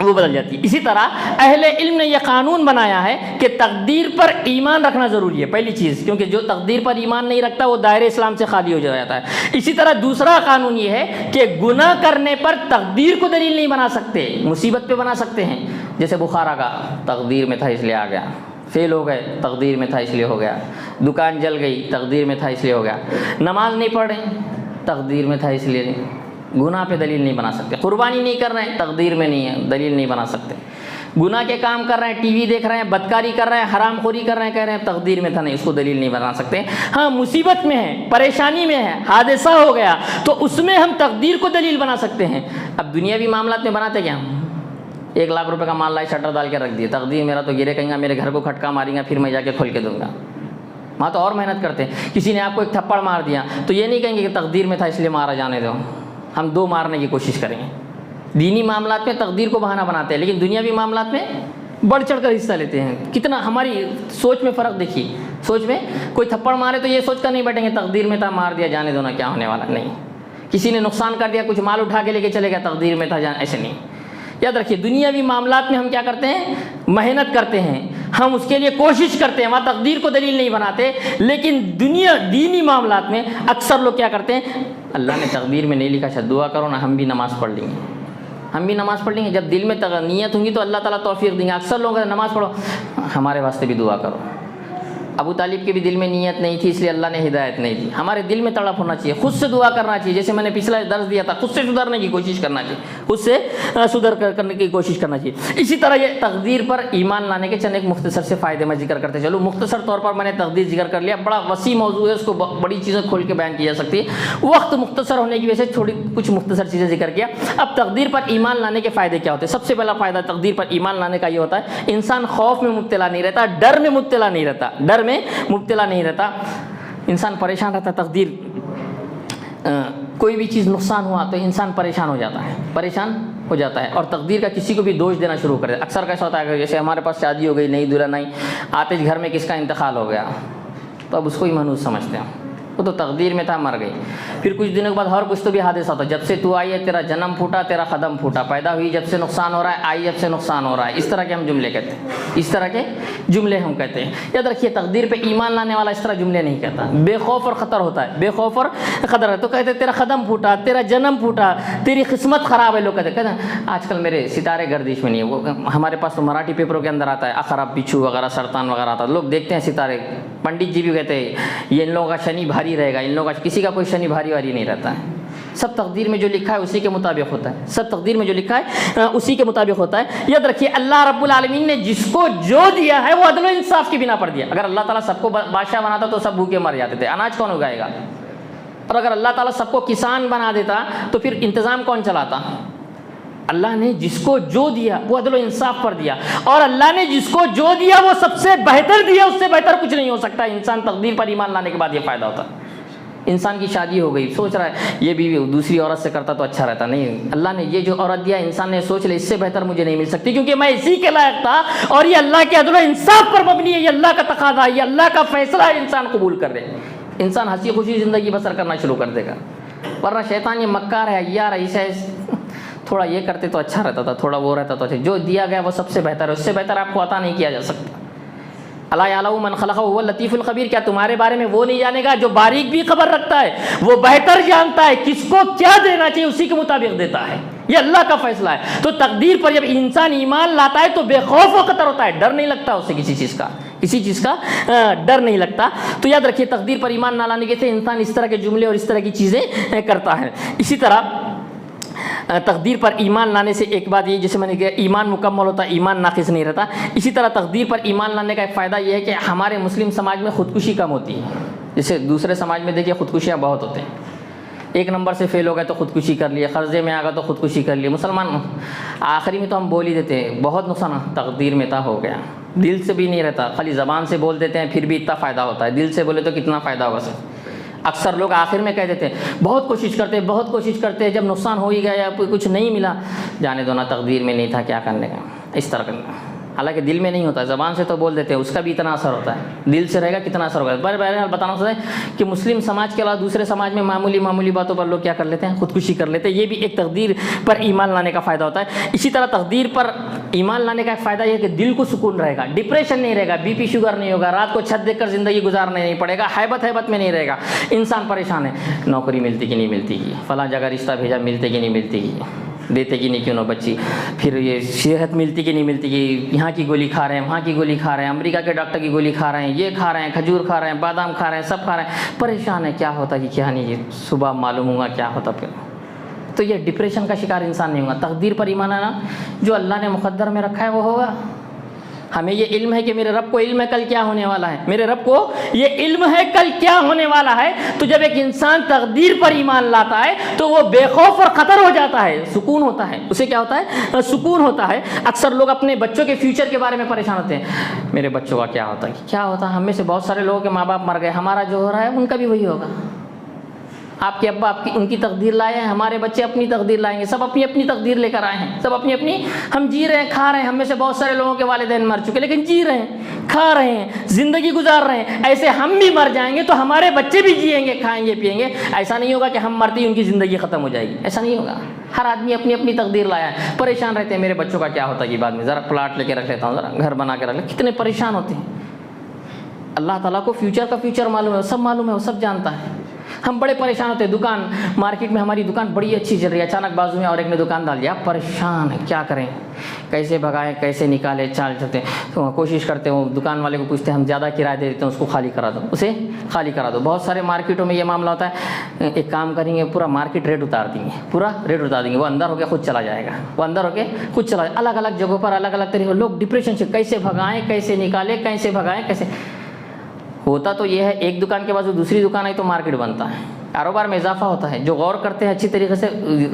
وہ بدل جاتی ہے۔ اسی طرح اہل علم نے یہ قانون بنایا ہے کہ تقدیر پر ایمان رکھنا ضروری ہے، پہلی چیز، کیونکہ جو تقدیر پر ایمان نہیں رکھتا وہ دائرہ اسلام سے خالی ہو جاتا ہے۔ اسی طرح دوسرا قانون یہ ہے کہ گناہ کرنے پر تقدیر کو دلیل نہیں بنا سکتے، مصیبت پہ بنا سکتے ہیں، جیسے بخار آ گیا، تقدیر میں تھا اس لیے آ گیا، فیل ہو گئے، تقدیر میں تھا اس لیے ہو گیا، دکان جل گئی، تقدیر میں تھا اس لیے ہو گیا، نماز نہیں پڑھ رہے، تقدیر میں تھا اس لیے نہیں، گناہ پہ دلیل نہیں بنا سکتے، قربانی نہیں کر رہے ہیں، تقدیر میں نہیں ہے، دلیل نہیں بنا سکتے، گناہ کے کام کر رہے ہیں، ٹی وی دیکھ رہے ہیں، بدکاری کر رہے ہیں، حرام خوری کر رہے ہیں، کہہ رہے ہیں تقدیر میں تھا، نہیں، اس کو دلیل نہیں بنا سکتے۔ ہاں مصیبت میں ہے، پریشانی میں ہے، حادثہ ہو گیا، تو اس میں ہم تقدیر کو دلیل بنا سکتے ہیں۔ اب دنیاوی معاملات میں بناتے کیا ہم؟ 1 لاکھ روپے کا مال لائے، شٹر ڈال کے رکھ دیے، تقدیر میرا تو گرے، کہیں گا میرے گھر کو کھٹکا ماریں گا، پھر میں جا کے کھول کے دوں گا۔ وہاں تو اور محنت کرتے ہیں، کسی نے آپ کو ایک تھپڑ مار دیا تو یہ نہیں کہیں گے کہ تقدیر میں تھا اس لیے مارا، جانے دو، ہم 2 مارنے کی کوشش کریں گے۔ دینی معاملات میں تقدیر کو بہانہ بناتے ہیں، لیکن دنیاوی معاملات میں بڑھ چڑھ کر حصہ لیتے ہیں۔ کتنا ہماری سوچ میں فرق دیکھیے، سوچ میں کوئی تھپڑ مارے تو یہ سوچ کر نہیں بیٹھیں گے تقدیر میں تھا، مار دیا، جانے دو نا، کیا ہونے والا، نہیں۔ کسی نے نقصان کر دیا، کچھ مال اٹھا کے لے کے چلے گیا، تقدیر میں تھا، ایسے نہیں۔ یاد رکھیے دنیاوی معاملات میں ہم کیا کرتے ہیں؟ محنت کرتے ہیں، ہم اس کے لیے کوشش کرتے ہیں، وہاں تقدیر کو دلیل نہیں بناتے۔ لیکن دینی معاملات میں اکثر لوگ کیا کرتے ہیں؟ اللہ نے تقدیر میں نہیں لکھا، شاید دعا کرو نا، ہم بھی نماز پڑھ لیں گے، ہم بھی نماز پڑھ لیں گے، جب دل میں نیت ہوں گی تو اللہ تعالیٰ توفیق دیں گے۔ اکثر لوگ نماز پڑھو، ہمارے واسطے بھی دعا کرو۔ ابو طالب کے بھی دل میں نیت نہیں تھی، اس لیے اللہ نے ہدایت نہیں دی۔ ہمارے دل میں تڑپ ہونا چاہیے، خود سے دعا کرنا چاہیے، جیسے میں نے پچھلا درس دیا تھا، خود سے سدھرنے کی کوشش کرنا چاہیے، خود سے سدھر کرنے کی کوشش کرنا چاہیے۔ اسی طرح یہ تقدیر پر ایمان لانے کے چند ایک مختصر سے فائدے میں ذکر کرتے چلو۔ مختصر طور پر میں نے تقدیر ذکر کر لیا، بڑا وسیع موضوع ہے، اس کو بڑی چیزیں کھول کے بیان کی جا سکتی ہے، وقت مختصر ہونے کی وجہ سے تھوڑی کچھ مختصر چیزیں ذکر کیا۔ اب تقدیر پر ایمان لانے کے فائدے کیا ہوتے ہیں؟ سب سے پہلا فائدہ تقدیر پر ایمان لانے کا یہ ہوتا ہے، انسان خوف میں مبتلا نہیں رہتا، ڈر میں مبتلا نہیں رہتا، ڈر میں مبتلا نہیں رہتا، انسان پریشان رہتا۔ تقدیر کوئی بھی چیز نقصان ہوا تو انسان پریشان ہو جاتا ہے اور تقدیر کا کسی کو بھی دوش دینا شروع کر دیتا۔ اکثر کیسا ہوتا ہے کہ جیسے ہمارے پاس شادی ہو گئی، نئی دلہن آئی، آتے گھر میں کس کا انتقال ہو گیا تو اب اس کو ہی منحوس سمجھتے ہیں، وہ تو تقدیر میں تھا، مر گئی۔ پھر کچھ دنوں کے بعد اور کچھ تو بھی حادثہ ہوتا ہے، جب سے تو آئی ہے تیرا جنم پھوٹا، تیرا قدم پھوٹا، پیدا ہوئی جب سے نقصان ہو رہا ہے، آئی جب سے نقصان ہو رہا ہے۔ اس طرح کے ہم جملے کہتے ہیں، اس طرح کے جملے ہم کہتے ہیں۔ یاد رکھیے تقدیر پہ ایمان لانے والا اس طرح جملے نہیں کہتا، بے خوف اور خطر ہوتا ہے، بے خوف اور خطر ہے تو کہتے ہیں تیرا قدم پھوٹا، تیرا جنم پھوٹا، تیری قسمت خراب ہے۔ لوگ کہتے ہیں آج کل میرے ستارے گردش میں نہیں ہے، وہ ہمارے پاس تو مراٹھی پیپروں کے اندر آتا ہے، اخراب بچھو وغیرہ، سرطان وغیرہ آتا ہے، لوگ دیکھتے ہیں ستارے، پنڈت جی بھی کہتے ہیں یہ ان لوگوں کا شنی بھاری رہے گا، ان لوگوں کا کسی کا کوئی شنی بھاری واری نہیں رہتا ہے، سب تقدیر میں جو لکھا ہے اسی کے مطابق ہوتا ہے، سب تقدیر میں جو لکھا ہے اسی کے مطابق ہوتا ہے۔ یاد رکھیے اللہ رب العالمین نے جس کو جو دیا ہے وہ عدل و انصاف کی بنا پر دیا۔ اگر اللہ تعالیٰ سب کو بادشاہ بناتا تو سب بھوکے مر جاتے تھے، اناج کون اگائے گا؟ اور اگر اللہ تعالیٰ سب کو کسان بنا دیتا تو پھر انتظام کون چلاتا؟ اللہ نے جس کو جو دیا وہ عدل و انصاف پر دیا، اور اللہ نے جس کو جو دیا وہ سب سے بہتر دیا، اس سے بہتر کچھ نہیں ہو سکتا۔ انسان تقدیر پر ایمان لانے کے بعد یہ فائدہ ہوتا ہے۔ انسان کی شادی ہو گئی، سوچ رہا ہے یہ بھی دوسری عورت سے کرتا تو اچھا رہتا، نہیں، اللہ نے یہ جو عورت دیا انسان نے سوچ لیا اس سے بہتر مجھے نہیں مل سکتی، کیونکہ میں اسی کے لائق تھا، اور یہ اللہ کے عدل و انصاف پر مبنی ہے، یہ اللہ کا تقاضا ہے، یہ اللہ کا فیصلہ ہے، انسان قبول کر دے، انسان ہنسی خوشی زندگی بسر کرنا شروع کر دے گا۔ ورنہ شیطان یہ مکار ہے، یار ایسے تھوڑا یہ کرتے تو اچھا رہتا تھا، تھوڑا وہ رہتا تو اچھا، جو دیا گیا وہ سب سے بہتر ہے، اس سے بہتر آپ کو عطا نہیں کیا جا سکتا۔ الا یعلم من خلق وهو اللطیف الخبیر، کیا تمہارے بارے میں وہ نہیں جانے گا جو باریک بھی خبر رکھتا ہے، وہ بہتر جانتا ہے، کس کو کیا دینا چاہیے اسی کے مطابق دیتا ہے، یہ اللہ کا فیصلہ ہے۔ تو تقدیر پر جب انسان ایمان لاتا ہے تو بے خوف و خطر ہوتا ہے، ڈر نہیں لگتا اسے، کسی چیز کا ڈر نہیں لگتا۔ تو یاد رکھیے تقدیر پر ایمان نہ لانے کے سے انسان اس طرح کے جملے اور اس طرح کی چیزیں کرتا ہے۔ اسی طرح تقدیر پر ایمان لانے سے ایک بات یہ، جیسے میں نے کہا ایمان مکمل ہوتا ہے، ایمان ناقص نہیں رہتا۔ اسی طرح تقدیر پر ایمان لانے کا ایک فائدہ یہ ہے کہ ہمارے مسلم سماج میں خودکشی کم ہوتی ہے، جیسے دوسرے سماج میں دیکھیے خودکشیاں بہت ہوتے ہیں، 1 نمبر سے فیل ہو گئے تو خودکشی کر لیے، قرضے میں آ گئے تو خودکشی کر لیے۔ مسلمان آخری میں تو ہم بول ہی دیتے ہیں بہت نقصان تقدیر میں تھا، ہو گیا، دل سے بھی نہیں رہتا، خالی زبان سے بول دیتے ہیں پھر بھی اتنا فائدہ ہوتا ہے، دل سے بولے تو کتنا فائدہ ہوگا سر۔ اکثر لوگ آخر میں کہہ دیتے ہیں بہت کوشش کرتے ہیں، جب نقصان ہو ہی گیا یا کچھ نہیں ملا، جانے دو نا، تقدیر میں نہیں تھا، کیا کرنے کا، اس طرح کرنا۔ حالانکہ دل میں نہیں ہوتا ہے, زبان سے تو بول دیتے ہیں, اس کا بھی اتنا اثر ہوتا ہے. دل سے رہے گا کتنا اثر ہوگا. بہرحال بتانا ہوتا ہے کہ مسلم سماج کے علاوہ دوسرے سماج میں معمولی باتوں پر لوگ کیا کر لیتے ہیں, خودکشی کر لیتے ہیں. یہ بھی ایک تقدیر پر ایمان لانے کا فائدہ ہوتا ہے. اسی طرح تقدیر پر ایمان لانے کا ایک فائدہ یہ ہے کہ دل کو سکون رہے گا, ڈپریشن نہیں رہے گا, بی پی شوگر نہیں ہوگا, رات کو چھت دیکھ کر زندگی گزارنے نہیں پڑے گا, ہیبت میں نہیں رہے گا. انسان پریشان ہے, نوکری ملتی کہ نہیں ملتی گی, فلاں جگہ رشتہ بھیجا ملتے کہ نہیں ملتی گی, دیتے کہ نہیں کیوں نہ بچی, پھر یہ صحت ملتی کہ نہیں ملتی گی, یہاں کی گولی کھا رہے ہیں, وہاں کی گولی کھا رہے ہیں, امریکہ کے ڈاکٹر کی گولی کھا رہے ہیں, یہ کھا رہے ہیں, کھجور کھا رہے ہیں, بادام کھا رہے ہیں, سب کھا رہے ہیں, پریشان ہے, کیا ہوتا کہ کیا نہیں, یہ صبح معلوم ہوگا کیا ہوتا. پھر تو یہ ڈپریشن کا شکار انسان نہیں ہوگا. تقدیر پر ایمان آنا, جو اللہ نے مقدر میں رکھا ہے وہ ہوگا. ہمیں یہ علم ہے کہ میرے رب کو علم ہے کل کیا ہونے والا ہے, میرے رب کو یہ علم ہے کل کیا ہونے والا ہے. تو جب ایک انسان تقدیر پر ایمان لاتا ہے تو وہ بے خوف اور خطر ہو جاتا ہے, سکون ہوتا ہے. اسے کیا ہوتا ہے, سکون ہوتا ہے. اکثر لوگ اپنے بچوں کے فیوچر کے بارے میں پریشان ہوتے ہیں, میرے بچوں کا کیا ہوتا ہے, کیا ہوتا ہے. ہم میں سے بہت سارے لوگوں کے ماں باپ مر گئے, ہمارا جو ہو رہا ہے ان کا بھی وہی ہوگا. آپ کے ابا ان کی تقدیر لائے ہیں, ہمارے بچے اپنی تقدیر لائیں گے. سب اپنی اپنی تقدیر لے کر آئے ہیں, سب اپنی اپنی. ہم جی رہے ہیں, کھا رہے ہیں. ہم میں سے بہت سارے لوگوں کے والدین مر چکے لیکن جی رہے ہیں, کھا رہے ہیں, زندگی گزار رہے ہیں. ایسے ہم بھی مر جائیں گے تو ہمارے بچے بھی جئیں گے, کھائیں گے, پیئیں گے. ایسا نہیں ہوگا کہ ہم مرتے ہی ان کی زندگی ختم ہو جائے گی, ایسا نہیں ہوگا. ہر آدمی اپنی اپنی تقدیر لایا ہے. پریشان رہتے ہیں, میرے بچوں کا کیا ہوتا ہے کہ بعد میں ذرا پلاٹ لے کے رکھ لیتا ہوں, ذرا گھر بنا کے رکھ لے. کتنے پریشان ہوتے ہیں. اللہ تعالیٰ کو فیوچر کا فیوچر معلوم ہے, سب معلوم ہے, وہ سب جانتا ہے. ہم بڑے پریشان ہوتے ہیں. دکان مارکیٹ میں ہماری دکان بڑی اچھی چل رہی ہے, اچانک بازو میں اور ایک نے دکان ڈال دیا. پریشان ہے, کیا کریں, کیسے بھگائیں, کیسے نکالے. چال چلتے ہیں, کوشش کرتے ہیں, دکان والے کو پوچھتے ہیں, ہم زیادہ کرایہ دے دیتے ہیں, اس کو خالی کرا دو, اسے خالی کرا دو. بہت سارے مارکیٹوں میں یہ معاملہ ہوتا ہے. ایک کام کریں گے, پورا مارکیٹ ریٹ اتار دیں گے, پورا ریٹ اتار دیں گے, وہ اندر ہو کے خود چلا جائے گا, وہ اندر ہو کے خود چلا جائے گا. الگ الگ جگہوں پر الگ الگ طریقے. لوگ ڈپریشن سے کیسے بھگائیں, کیسے نکالے, کیسے بھگائیں, کیسے. ہوتا تو یہ ہے, ایک دکان کے بعد دوسری دکان آئی تو مارکیٹ بنتا ہے, کاروبار میں اضافہ ہوتا ہے. جو غور کرتے ہیں اچھی طریقے سے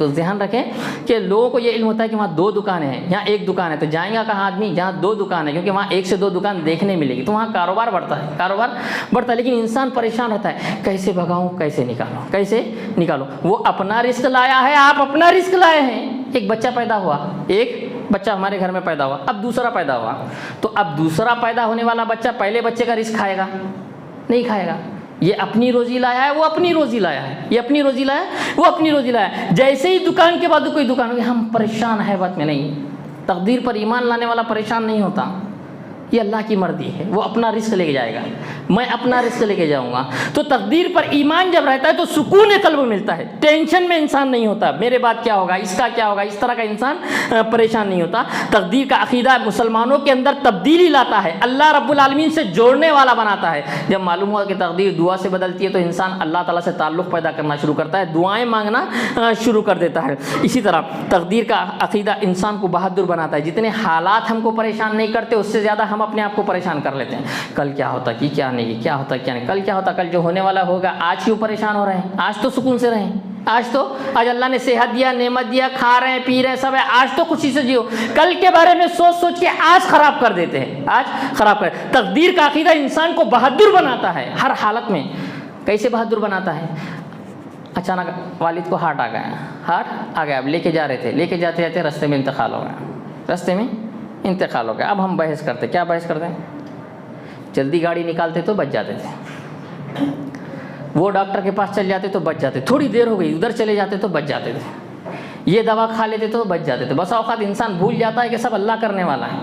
ذہن رکھیں کہ لوگوں کو یہ علم ہوتا ہے کہ وہاں 2 دکانیں ہیں, یہاں ایک دکان ہے, تو جائیں گا کہاں آدمی جہاں 2 دکان ہے, کیونکہ وہاں 1 سے 2 دکان دیکھنے ملے گی, تو وہاں کاروبار بڑھتا ہے, کاروبار بڑھتا ہے. لیکن انسان پریشان رہتا ہے, کیسے بھگاؤں, کیسے نکالوں, کیسے نکالوں. وہ اپنا رزق لایا ہے, آپ اپنا رزق لائے ہیں. ایک بچہ پیدا ہوا, ایک بچہ ہمارے گھر میں پیدا ہوا, اب دوسرا پیدا ہوا, تو اب دوسرا پیدا ہونے والا بچہ پہلے بچے کا رزق کھائے گا, نہیں کھائے گا. یہ اپنی روزی لایا ہے, وہ اپنی روزی لایا ہے, یہ اپنی روزی لایا ہے, وہ اپنی روزی لایا ہے. جیسے ہی دکان کے بعد کوئی دکان ہوگی, ہم پریشان ہے بات میں نہیں. تقدیر پر ایمان لانے والا پریشان نہیں ہوتا. یہ اللہ کی مرضی ہے, وہ اپنا رزق لے کے جائے گا, میں اپنا رزق لے کے جاؤں گا. تو تقدیر پر ایمان جب رہتا ہے تو سکون قلب ملتا ہے, ٹینشن میں انسان نہیں ہوتا, میرے بعد کیا ہوگا, اس کا کیا ہوگا, اس طرح کا انسان پریشان نہیں ہوتا. تقدیر کا عقیدہ مسلمانوں کے اندر تبدیلی لاتا ہے, اللہ رب العالمین سے جوڑنے والا بناتا ہے. جب معلوم ہوا کہ تقدیر دعا سے بدلتی ہے تو انسان اللہ تعالیٰ سے تعلق پیدا کرنا شروع کرتا ہے, دعائیں مانگنا شروع کر دیتا ہے. اسی طرح تقدیر کا عقیدہ انسان کو بہادر بناتا ہے. جتنے حالات ہم کو پریشان نہیں کرتے, اس سے زیادہ ہم اپنے آپ کو پریشان کر لیتے ہیں. کل کیا ہوتا کہ کیا نہیں, کیا ہوتا کیا نہیں, کل کیا ہوتا, کل جو ہونے والا ہوگا. آج کیوں پریشان ہو رہے ہیں, آج تو سکون سے رہیں. آج اللہ نے صحت دیا, نعمت دیا, کھا رہے ہیں, پی رہے ہیں, سب ہے, آج تو خوشی سے جیو. کل کے بارے میں سوچ کے آج خراب کر دیتے ہیں, آج خراب کر. تقدیر کا عقیدہ انسان کو بہادر بناتا ہے ہر حالت میں. کیسے بہادر بناتا ہے, اچانک والد کو ہارٹ آ گیا, اب لے کے جا رہے تھے, لے کے جاتے جاتے رستے میں انتقال ہو گیا, رستے میں انتقال ہو گیا. اب ہم بحث کرتے, کیا بحث کرتے ہیں, جلدی گاڑی نکالتے تو بچ جاتے تھے, وہ ڈاکٹر کے پاس چل جاتے تو بچ جاتے, تھوڑی دیر ہو گئی ادھر چلے جاتے تو بچ جاتے تھے, یہ دوا کھا لیتے تو بچ جاتے تھے. بس اوقات انسان بھول جاتا ہے کہ سب اللہ کرنے والا ہے.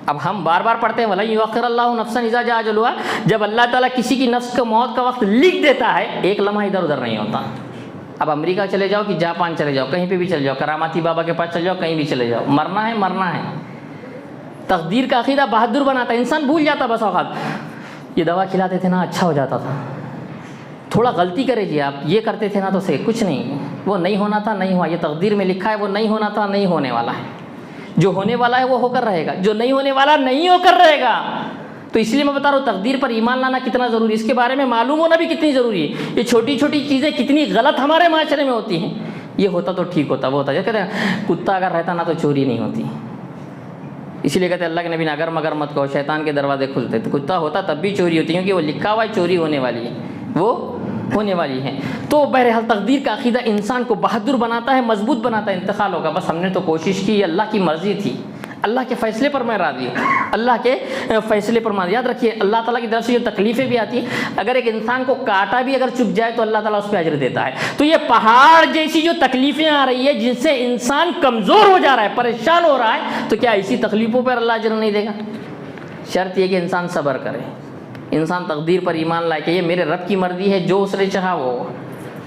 اب ہم بار بار پڑھتے ہیں, وَلَن يُؤَخِّرَ اللَّهُ نَفْسًا إِذَا جَاءَ أَجَلُهَا. جب اللہ تعالیٰ کسی کی نفس کو موت کا وقت لکھ دیتا ہے, ایک لمحہ ادھر ادھر نہیں ہوتا. اب امریکہ چلے جاؤ کہ جاپان چلے جاؤ, کہیں پہ بھی چلے جاؤ, کراماتی بابا کے پاس چلے جاؤ, کہیں بھی چلے جاؤ, مرنا ہے, مرنا ہے. تقدیر کا عقیدہ بہادر بناتا ہے, انسان بھول جاتا بس اوقات, یہ دوا کھلاتے تھے نا اچھا ہو جاتا تھا, تھوڑا غلطی کرے جی آپ, یہ کرتے تھے نا تو صحیح, کچھ نہیں, وہ نہیں ہونا تھا, نہیں ہوا. یہ تقدیر میں لکھا ہے, وہ نہیں ہونا تھا, نہیں ہونے والا ہے. جو ہونے والا ہے وہ ہو کر رہے گا, جو نہیں ہونے والا نہیں ہو کر رہے گا. تو اس لیے میں بتا رہا ہوں تقدیر پر ایمان لانا کتنا ضروری ہے, اس کے بارے میں معلوم ہونا بھی کتنی ضروری ہے. یہ چھوٹی چھوٹی چیزیں کتنی غلط ہمارے معاشرے میں ہوتی ہیں. یہ ہوتا تو ٹھیک ہوتا, وہ ہوتا ہے کہتے ہیں کتا اگر رہتا نا تو چوری نہیں ہوتی. اسی لیے کہتے ہیں اللہ کے نبی نے اگر مگر مت کہو, شیطان کے دروازے کھلتے. تو کتا ہوتا تب بھی چوری ہوتی, کیونکہ وہ لکھا ہوا ہے چوری ہونے والی ہے, وہ ہونے والی ہے. تو بہرحال تقدیر کا عقیدہ انسان کو بہادر بناتا ہے, مضبوط بناتا ہے. انتقال ہوگا, بس ہم نے تو کوشش کی, اللہ کی مرضی تھی, اللہ کے فیصلے پر میں راضی ہوں، اللہ کے فیصلے پر میں. یاد رکھیے اللہ تعالیٰ کی طرف سے جو تکلیفیں بھی آتی ہیں، اگر ایک انسان کو کانٹا بھی اگر چبھ جائے تو اللہ تعالیٰ اس پہ اجر دیتا ہے. تو یہ پہاڑ جیسی جو تکلیفیں آ رہی ہے جن سے انسان کمزور ہو جا رہا ہے، پریشان ہو رہا ہے، تو کیا اسی تکلیفوں پر اللہ اجر نہیں دے گا؟ شرط یہ کہ انسان صبر کرے، انسان تقدیر پر ایمان لائے کہ یہ میرے رب کی مرضی ہے، جو اس نے چاہا وہ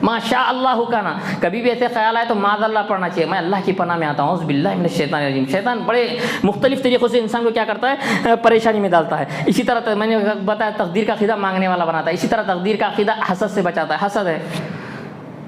ما شاء اللہ کا نا. کبھی بھی ایسے خیال آئے تو معاذ اللہ پڑھنا چاہیے. میں اللہ کی پناہ میں آتا ہوں، اعوذ باللہ من الشیطان الرجیم. شیطان بڑے مختلف طریقوں سے انسان کو کیا کرتا ہے؟ پریشانی میں ڈالتا ہے. اسی طرح میں نے بتایا تقدیر کا عقیدہ مانگنے والا بناتا ہے. اسی طرح تقدیر کا عقیدہ حسد سے بچاتا ہے. حسد ہے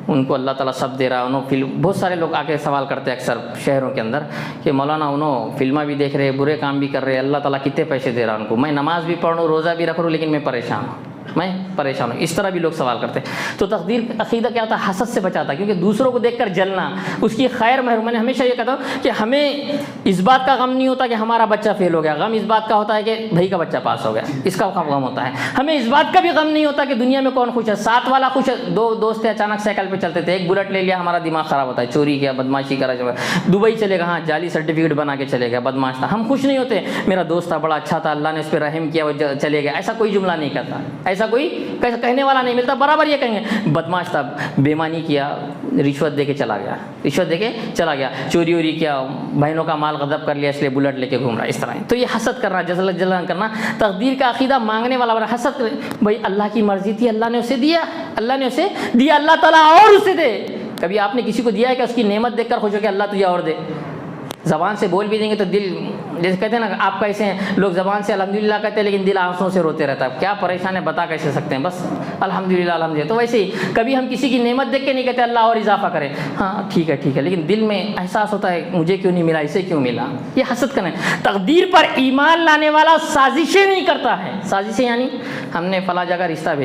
ان کو اللہ تعالیٰ سب دے رہا ہے. انہوں بہت سارے لوگ آ کے سوال کرتے ہیں اکثر شہروں کے اندر کہ مولانا انہوں فلمیں بھی دیکھ رہے، برے کام بھی کر رہے، اللہ تعالیٰ کتنے پیسے دے رہا ان کو، میں نماز بھی پڑھ رہا ہوں، روزہ بھی رکھ رہا ہوں، لیکن میں پریشان ہوں، میں پریشان ہوں. اس طرح بھی لوگ سوال کرتے ہیں. تو تقدیر عقیدہ کیا ہوتا ہے؟ حسد سے بچاتا ہے، کیونکہ دوسروں کو دیکھ کر جلنا، اس کی خیر محروم. میں نے ہمیشہ یہ کہتا ہوں کہ ہمیں اس بات کا غم نہیں ہوتا کہ ہمارا بچہ فیل ہو گیا، غم اس بات کا ہوتا ہے کہ بھائی کا بچہ پاس ہو گیا، اس کا غم ہوتا ہے. ہمیں اس بات کا بھی غم نہیں ہوتا کہ دنیا میں کون خوش ہے. ساتھ والا خوش ہے. دو دوست اچانک سائیکل پہ چلتے تھے، ایک بلٹ لے لیا، ہمارا دماغ خراب ہوتا ہے، چوری کیا، بدماشی کرا، دبئی چلے گا، ہاں جعلی سرٹیفکیٹ بنا کے چلے گیا، بدماش تھا. ہم خوش نہیں ہوتے میرا دوست تھا بڑا اچھا تھا، اللہ نے اس پہ رحم کیا، وہ چلے گیا. ایسا کوئی جملہ نہیں کرتا، ایسا کوئی کہنے والا نہیں ملتا. برابر یہ کہیں گے بدماش تھا، بےمانی کیا، رشوت دے کے چلا گیا، رشوت دے کے چلا گیا، چوری ووری کیا، بہنوں کا مال غصب کر لیا اس لیے بلٹ لے کے گھوم رہا ہے. اس طرح تو یہ حسد کرنا، جلن کرنا. تقدیر کا عقیدہ مانگنے والا بنا. حسد کرے بھائی اللہ کی مرضی تھی، اللہ نے اسے دیا، اللہ نے اسے دیا، اللہ تعالیٰ اور اسے دے. کبھی آپ نے کسی کو دیا ہے کہ اس کی نعمت دیکھ کر خوش ہو کہ اللہ تجھے اور دے؟ زبان سے بول بھی دیں گے تو دل، جیسے کہتے ہیں نا آپ کیسے ہیں، لوگ زبان سے الحمدللہ کہتے ہیں لیکن دل آنسوں سے روتے رہتا ہے. کیا پریشان ہے بتا کیسے سکتے ہیں، بس الحمدللہ الحمدللہ. تو ویسے ہی کبھی ہم کسی کی نعمت دیکھ کے نہیں کہتے اللہ اور اضافہ کرے، ہاں ٹھیک ہے، لیکن دل میں احساس ہوتا ہے مجھے کیوں نہیں ملا، اسے کیوں ملا. یہ حسد کرنا ہے. تقدیر پر ایمان لانے والا سازشیں نہیں کرتا ہے. سازشیں یعنی ہم نے فلاں جگہ رشتہ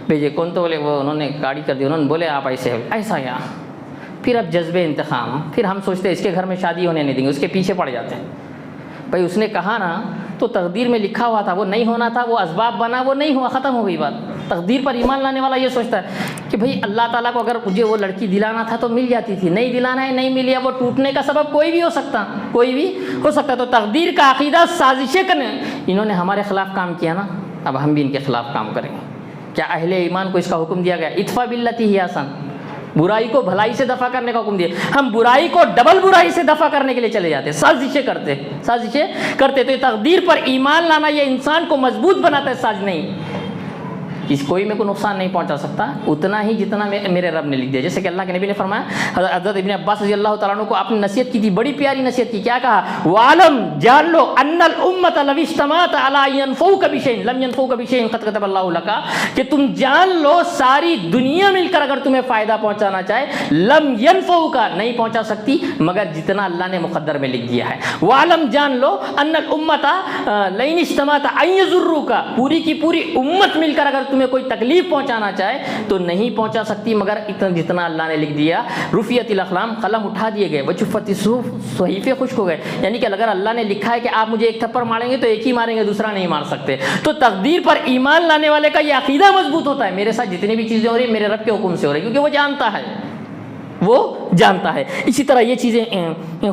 بھیجے، کون تو بولے وہ انہوں نے گاڑی کر دی، انہوں نے بولے آپ ایسا یا پھر اب جذبے انتقام، پھر ہم سوچتے ہیں اس کے گھر میں شادی ہونے نہیں دیں گے، اس کے پیچھے پڑ جاتے ہیں. بھائی اس نے کہا نا تو تقدیر میں لکھا ہوا تھا، وہ نہیں ہونا تھا، وہ اسباب بنا، وہ نہیں ہوا، ختم ہو گئی بات. تقدیر پر ایمان لانے والا یہ سوچتا ہے کہ بھائی اللہ تعالیٰ کو اگر مجھے وہ لڑکی دلانا تھا تو مل جاتی تھی، نہیں دلانا ہے نہیں ملی ہے. وہ ٹوٹنے کا سبب کوئی بھی ہو سکتا. تو تقدیر کا عقیدہ سازشیں کرنے، انہوں نے ہمارے خلاف کام کیا نا، اب ہم بھی ان کے خلاف کام کریں گے. کیا اہل ایمان کو اس کا حکم دیا گیا ادفع باللتی ہی احسن، برائی کو بھلائی سے دفع کرنے کا حکم دیا. ہم برائی کو ڈبل برائی سے دفع کرنے کے لیے چلے جاتے، سازشیں کرتے. تو یہ تقدیر پر ایمان لانا یہ انسان کو مضبوط بناتا ہے. ساز نہیں، کوئی میں کو نقصان نہیں پہنچا سکتا اتنا ہی جتنا میرے رب نے لکھ دیا. جیسے کہ اللہ کے نبی نے فرمایا، حضرت ابن عباس رضی اللہ تعالیٰ عنہ کو آپ نے نصیحت کی تھی، بڑی پیاری نصیحت کی. کیا کہا؟ وَعَلَمْ جان لو ان الامۃ لو اجتمعت علی ينفعوک بشیء لم ينفعوک بشیء قد كتب اللہ لك، کہ تم جان لو ساری دنیا مل کر اگر تمہیں فائدہ پہنچانا چاہے، لم ينفعوک نہیں پہنچا سکتی مگر جتنا اللہ نے مقدر میں لکھ دیا ہے. وَعَلَمْ جان لو ان الامۃ لئن اجتمعت ان يضروک، پوری کی پوری امت مل کر اگر تمہیں کوئی تکلیف پہنچانا چاہے تو نہیں پہنچا سکتی مگر اتنا جتنا اللہ نے لکھ دیا. رفعت الاقلام، قلم اٹھا دیے گئے، وجفت الصحف، صحیفے خشک ہو گئے. یعنی کہ اگر اللہ نے لکھا ہے کہ آپ مجھے ایک تھپڑ ماریں گے تو ایک ہی ماریں گے، دوسرا نہیں مار سکتے. تو تقدیر پر ایمان لانے والے کا یہ عقیدہ مضبوط ہوتا ہے، میرے ساتھ جتنی بھی چیزیں ہو رہی ہیں میرے رب کے حکم سے ہو رہی ہیں، کیونکہ وہ جانتا ہے. اسی طرح یہ چیزیں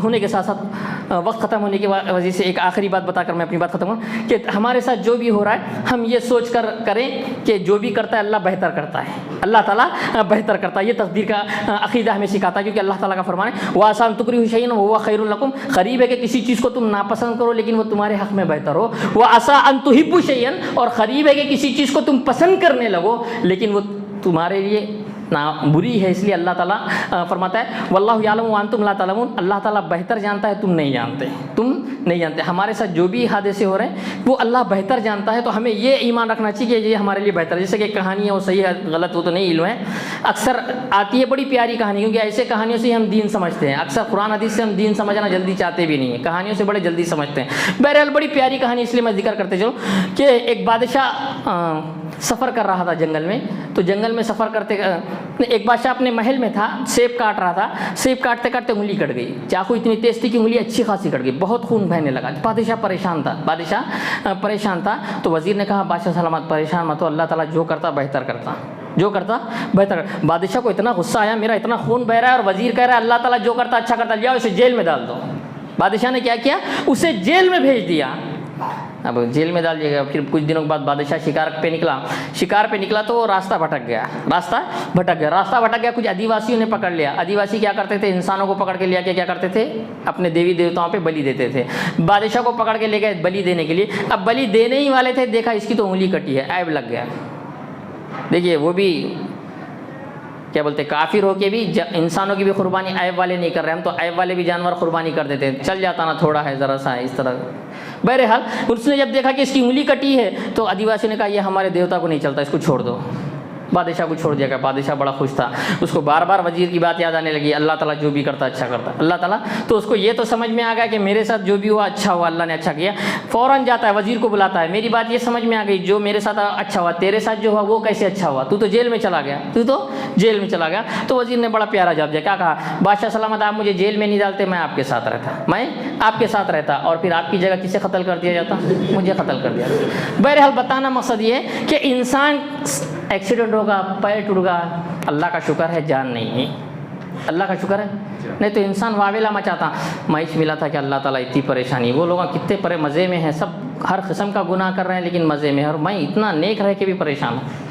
ہونے کے ساتھ ساتھ وقت ختم ہونے کی وجہ سے ایک آخری بات بتا کر میں اپنی بات ختم کروں کہ ہمارے ساتھ جو بھی ہو رہا ہے ہم یہ سوچ کر کریں کہ جو بھی کرتا ہے اللہ بہتر کرتا ہے، اللہ تعالیٰ بہتر کرتا ہے. یہ تقدیر کا عقیدہ ہمیں سکھاتا ہے، کیونکہ اللہ تعالیٰ کا فرمان ہے وَعَسَىٰ أَن تُكْرِهُوا شَيْئًا وَهُوَ خَيْرٌ لَكُمْ، قریب ہے کہ کسی چیز کو تم ناپسند کرو لیکن وہ تمہارے حق میں بہتر ہو. وَعَسَىٰ أَن تُحِبُّوا شَيْئًا، اور قریب ہے کہ کسی چیز کو تم پسند کرنے لگو لیکن وہ تمہارے لیے بری ہے. اس لیے اللہ تعالیٰ فرماتا ہے واللہ یعلم وانتم لا تعلمون، اللہ تعالیٰ بہتر جانتا ہے، تم نہیں جانتے. ہمارے ساتھ جو بھی حادثے ہو رہے ہیں وہ اللہ بہتر جانتا ہے. تو ہمیں یہ ایمان رکھنا چاہیے کہ یہ ہمارے لیے بہتر ہے. جیسے کہ کہانی ہے وہ صحیح ہے غلط وہ تو نہیں علم ہے، اکثر آتی ہے بڑی پیاری کہانی، کیونکہ ایسے کہانیوں سے ہم دین سمجھتے ہیں. اکثر قرآن حدیث سے ہم دین سمجھنا جلدی چاہتے بھی نہیں ہیں، کہانیوں سے بڑے جلدی سمجھتے ہیں. بہرحال بڑی پیاری کہانی اس لیے میں ذکر کرتے چلوں کہ ایک بادشاہ سفر کر رہا تھا جنگل میں. تو جنگل میں سفر کرتے ایک بادشاہ اپنے محل میں تھا، سیب کاٹ رہا تھا. سیب کاٹتے کاٹتے انگلی کٹ گئی، چاقو اتنی تیز تھی کہ انگلی اچھی خاصی کٹ گئی، بہت خون بہنے لگا. بادشاہ پریشان تھا. تو وزیر نے کہا بادشاہ سلامت پریشان مت ہو، اللہ تعالیٰ جو کرتا بہتر بہتر. بادشاہ کو اتنا غصہ آیا، میرا اتنا خون بہ رہا ہے اور وزیر کہہ رہا ہے اللہ تعالیٰ جو کرتا اچھا کرتا، جاؤ اسے جیل میں ڈال دو. بادشاہ نے کیا کیا؟ اسے جیل میں بھیج دیا. اب جیل میں ڈال دیے گا. پھر کچھ دنوں کے بعد بادشاہ شکار پہ نکلا تو وہ راستہ بھٹک گیا. کچھ آدیواسیوں نے پکڑ لیا. آدیواسی کیا کرتے تھے؟ انسانوں کو پکڑ کے لیا کے کیا کرتے تھے؟ اپنے دیوی دیوتاؤں پہ بلی دیتے تھے. بادشاہ کو پکڑ کے لے گئے بلی دینے کے لیے. اب بلی دینے ہی والے تھے, دیکھا اس کی تو انگلی کٹی ہے, عیب لگ گیا. دیکھیے وہ بھی کیا بولتے, کافر ہو کے بھی انسانوں کی بھی قربانی عیب والے نہیں کر رہے. ہم تو عیب والے بھی جانور قربانی کر دیتے, چل جاتا نا تھوڑا ہے ذرا سا اس طرح. بہرحال اس نے جب دیکھا کہ اس کی انگلی کٹی ہے تو آدیواسی نے کہا یہ ہمارے دیوتا کو نہیں چلتا, اس کو چھوڑ دو. بادشاہ کو چھوڑ دیا گیا. بادشاہ بڑا خوش تھا. اس کو بار بار وزیر کی بات یاد آنے لگی, اللہ تعالیٰ جو بھی کرتا اچھا کرتا اللہ تعالیٰ. تو اس کو یہ تو سمجھ میں آ گیا کہ میرے ساتھ جو بھی ہوا اچھا ہوا, اللہ نے اچھا کیا. فوراً جاتا ہے وزیر کو بلاتا ہے, میری بات یہ سمجھ میں آ گئی, جو میرے ساتھ اچھا ہوا تیرے ساتھ جو ہوا وہ کیسے اچھا ہوا؟ تو جیل میں چلا گیا. تو وزیر نے بڑا پیارا جواب دیا. کیا کہا؟ بادشاہ سلامت, آپ مجھے جیل میں نہیں ڈالتے, میں آپ کے ساتھ رہتا, اور پھر آپ کی جگہ کسے قتل کر دیا جاتا؟ مجھے قتل کر دیا. بہرحال بتانا مقصد یہ ہے کہ انسان ایکسیڈنٹ ہوگا, پیر ٹوٹ گا, اللہ کا شکر ہے جان نہیں ہے. اللہ کا شکر ہے, نہیں تو انسان واویلا مچاتا. معیش ملا تھا کہ اللہ تعالیٰ اتنی پریشانی. وہ لوگ کتنے مزے میں ہیں, سب ہر قسم کا گناہ کر رہے ہیں لیکن مزے میں, اور میں اتنا نیک رہ کے بھی پریشان ہوں.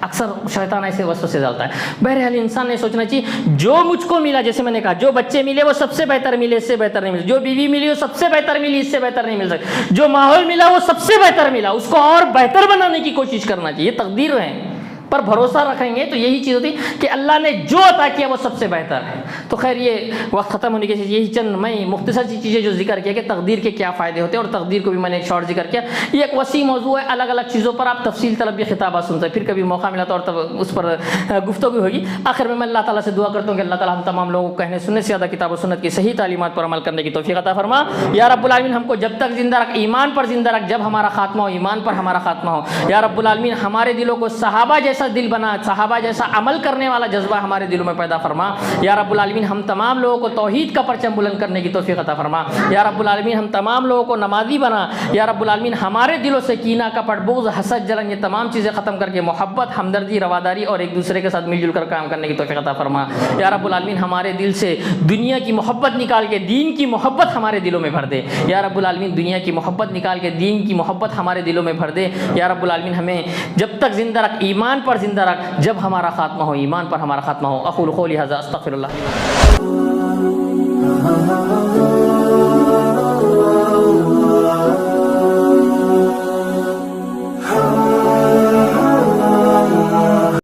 اکثر شیطان ایسے وسوسے ڈالتا ہے. بہرحال انسان نے سوچنا چاہیے جو مجھ کو ملا, جیسے میں نے کہا, جو بچے ملے وہ سب سے بہتر ملے, اس سے بہتر نہیں ملے. جو بیوی ملی وہ سب سے بہتر ملی, اس سے بہتر نہیں مل سکتی. جو ماحول ملا وہ سب سے بہتر ملا, اس کو اور بہتر بنانے کی کوشش کرنا چاہیے. تقدیر ہے پر بھروسہ رکھیں گے تو یہی چیز ہوتی کہ اللہ نے جو عطا کیا وہ سب سے بہتر ہے. تو خیر یہ وقت ختم ہونے کے یہی چند میں مختصر سی چیزیں جو ذکر کیا کہ تقدیر کے کیا فائدے ہوتے ہیں, اور تقدیر کو بھی میں نے ایک شارٹ ذکر کیا. یہ ایک وسیع موضوع ہے, الگ الگ چیزوں پر آپ تفصیل طلب بھی خطابات سنتے ہیں, پھر کبھی موقع ملا تو اور تب اس پر گفتگو ہوگی. آخر میں اللہ تعالیٰ سے دعا کرتا ہوں کہ اللہ تعالیٰ ہم تمام لوگوں کو کہنے سننے سے زیادہ کتاب و سنت کی صحیح تعلیمات پر عمل کرنے کی توفیق عطا فرما. یا رب العالمین ہم کو جب تک زندہ رکھ, ایمان پر زندہ رکھ, جب ہمارا خاتمہ ہو ایمان پر ہمارا خاتمہ ہو. یا رب العالمین ہمارے دلوں کو صحابہ جیسا دل بنا, صحابہ جیسا عمل کرنے والا جذبہ ہمارے دلوں میں پیدا فرما. یا رب العالمین ہم تمام لوگوں کو توحید کا پرچم بلند کرنے کی توفیق عطا فرما. یا رب العالمین ہم تمام لوگوں کو نمازی بنا. یا رب العالمین ہمارے دلوں سے کینہ, کپٹ, بغض, حسد, جلن, یہ تمام چیزیں ختم کر کے محبت, ہمدردی, رواداری اور ایک دوسرے کے ساتھ مل جل کر کام کرنے کی توفیق عطا فرما. یا رب العالمین ہمارے دل سے دنیا کی محبت نکال کے دین کی محبت ہمارے دلوں میں بھر دے. یا رب العالمین دنیا کی محبت نکال کے دین کی محبت ہمارے دلوں میں بھر دے. یا رب العالمین ہمیں جب تک زندہ رکھ, ایمان پر زندہ رکھ, جب ہمارا خاتمہ ہو ایمان پر ہمارا خاتمہ ہو. اقول قولی ھذا استغفر اللہ.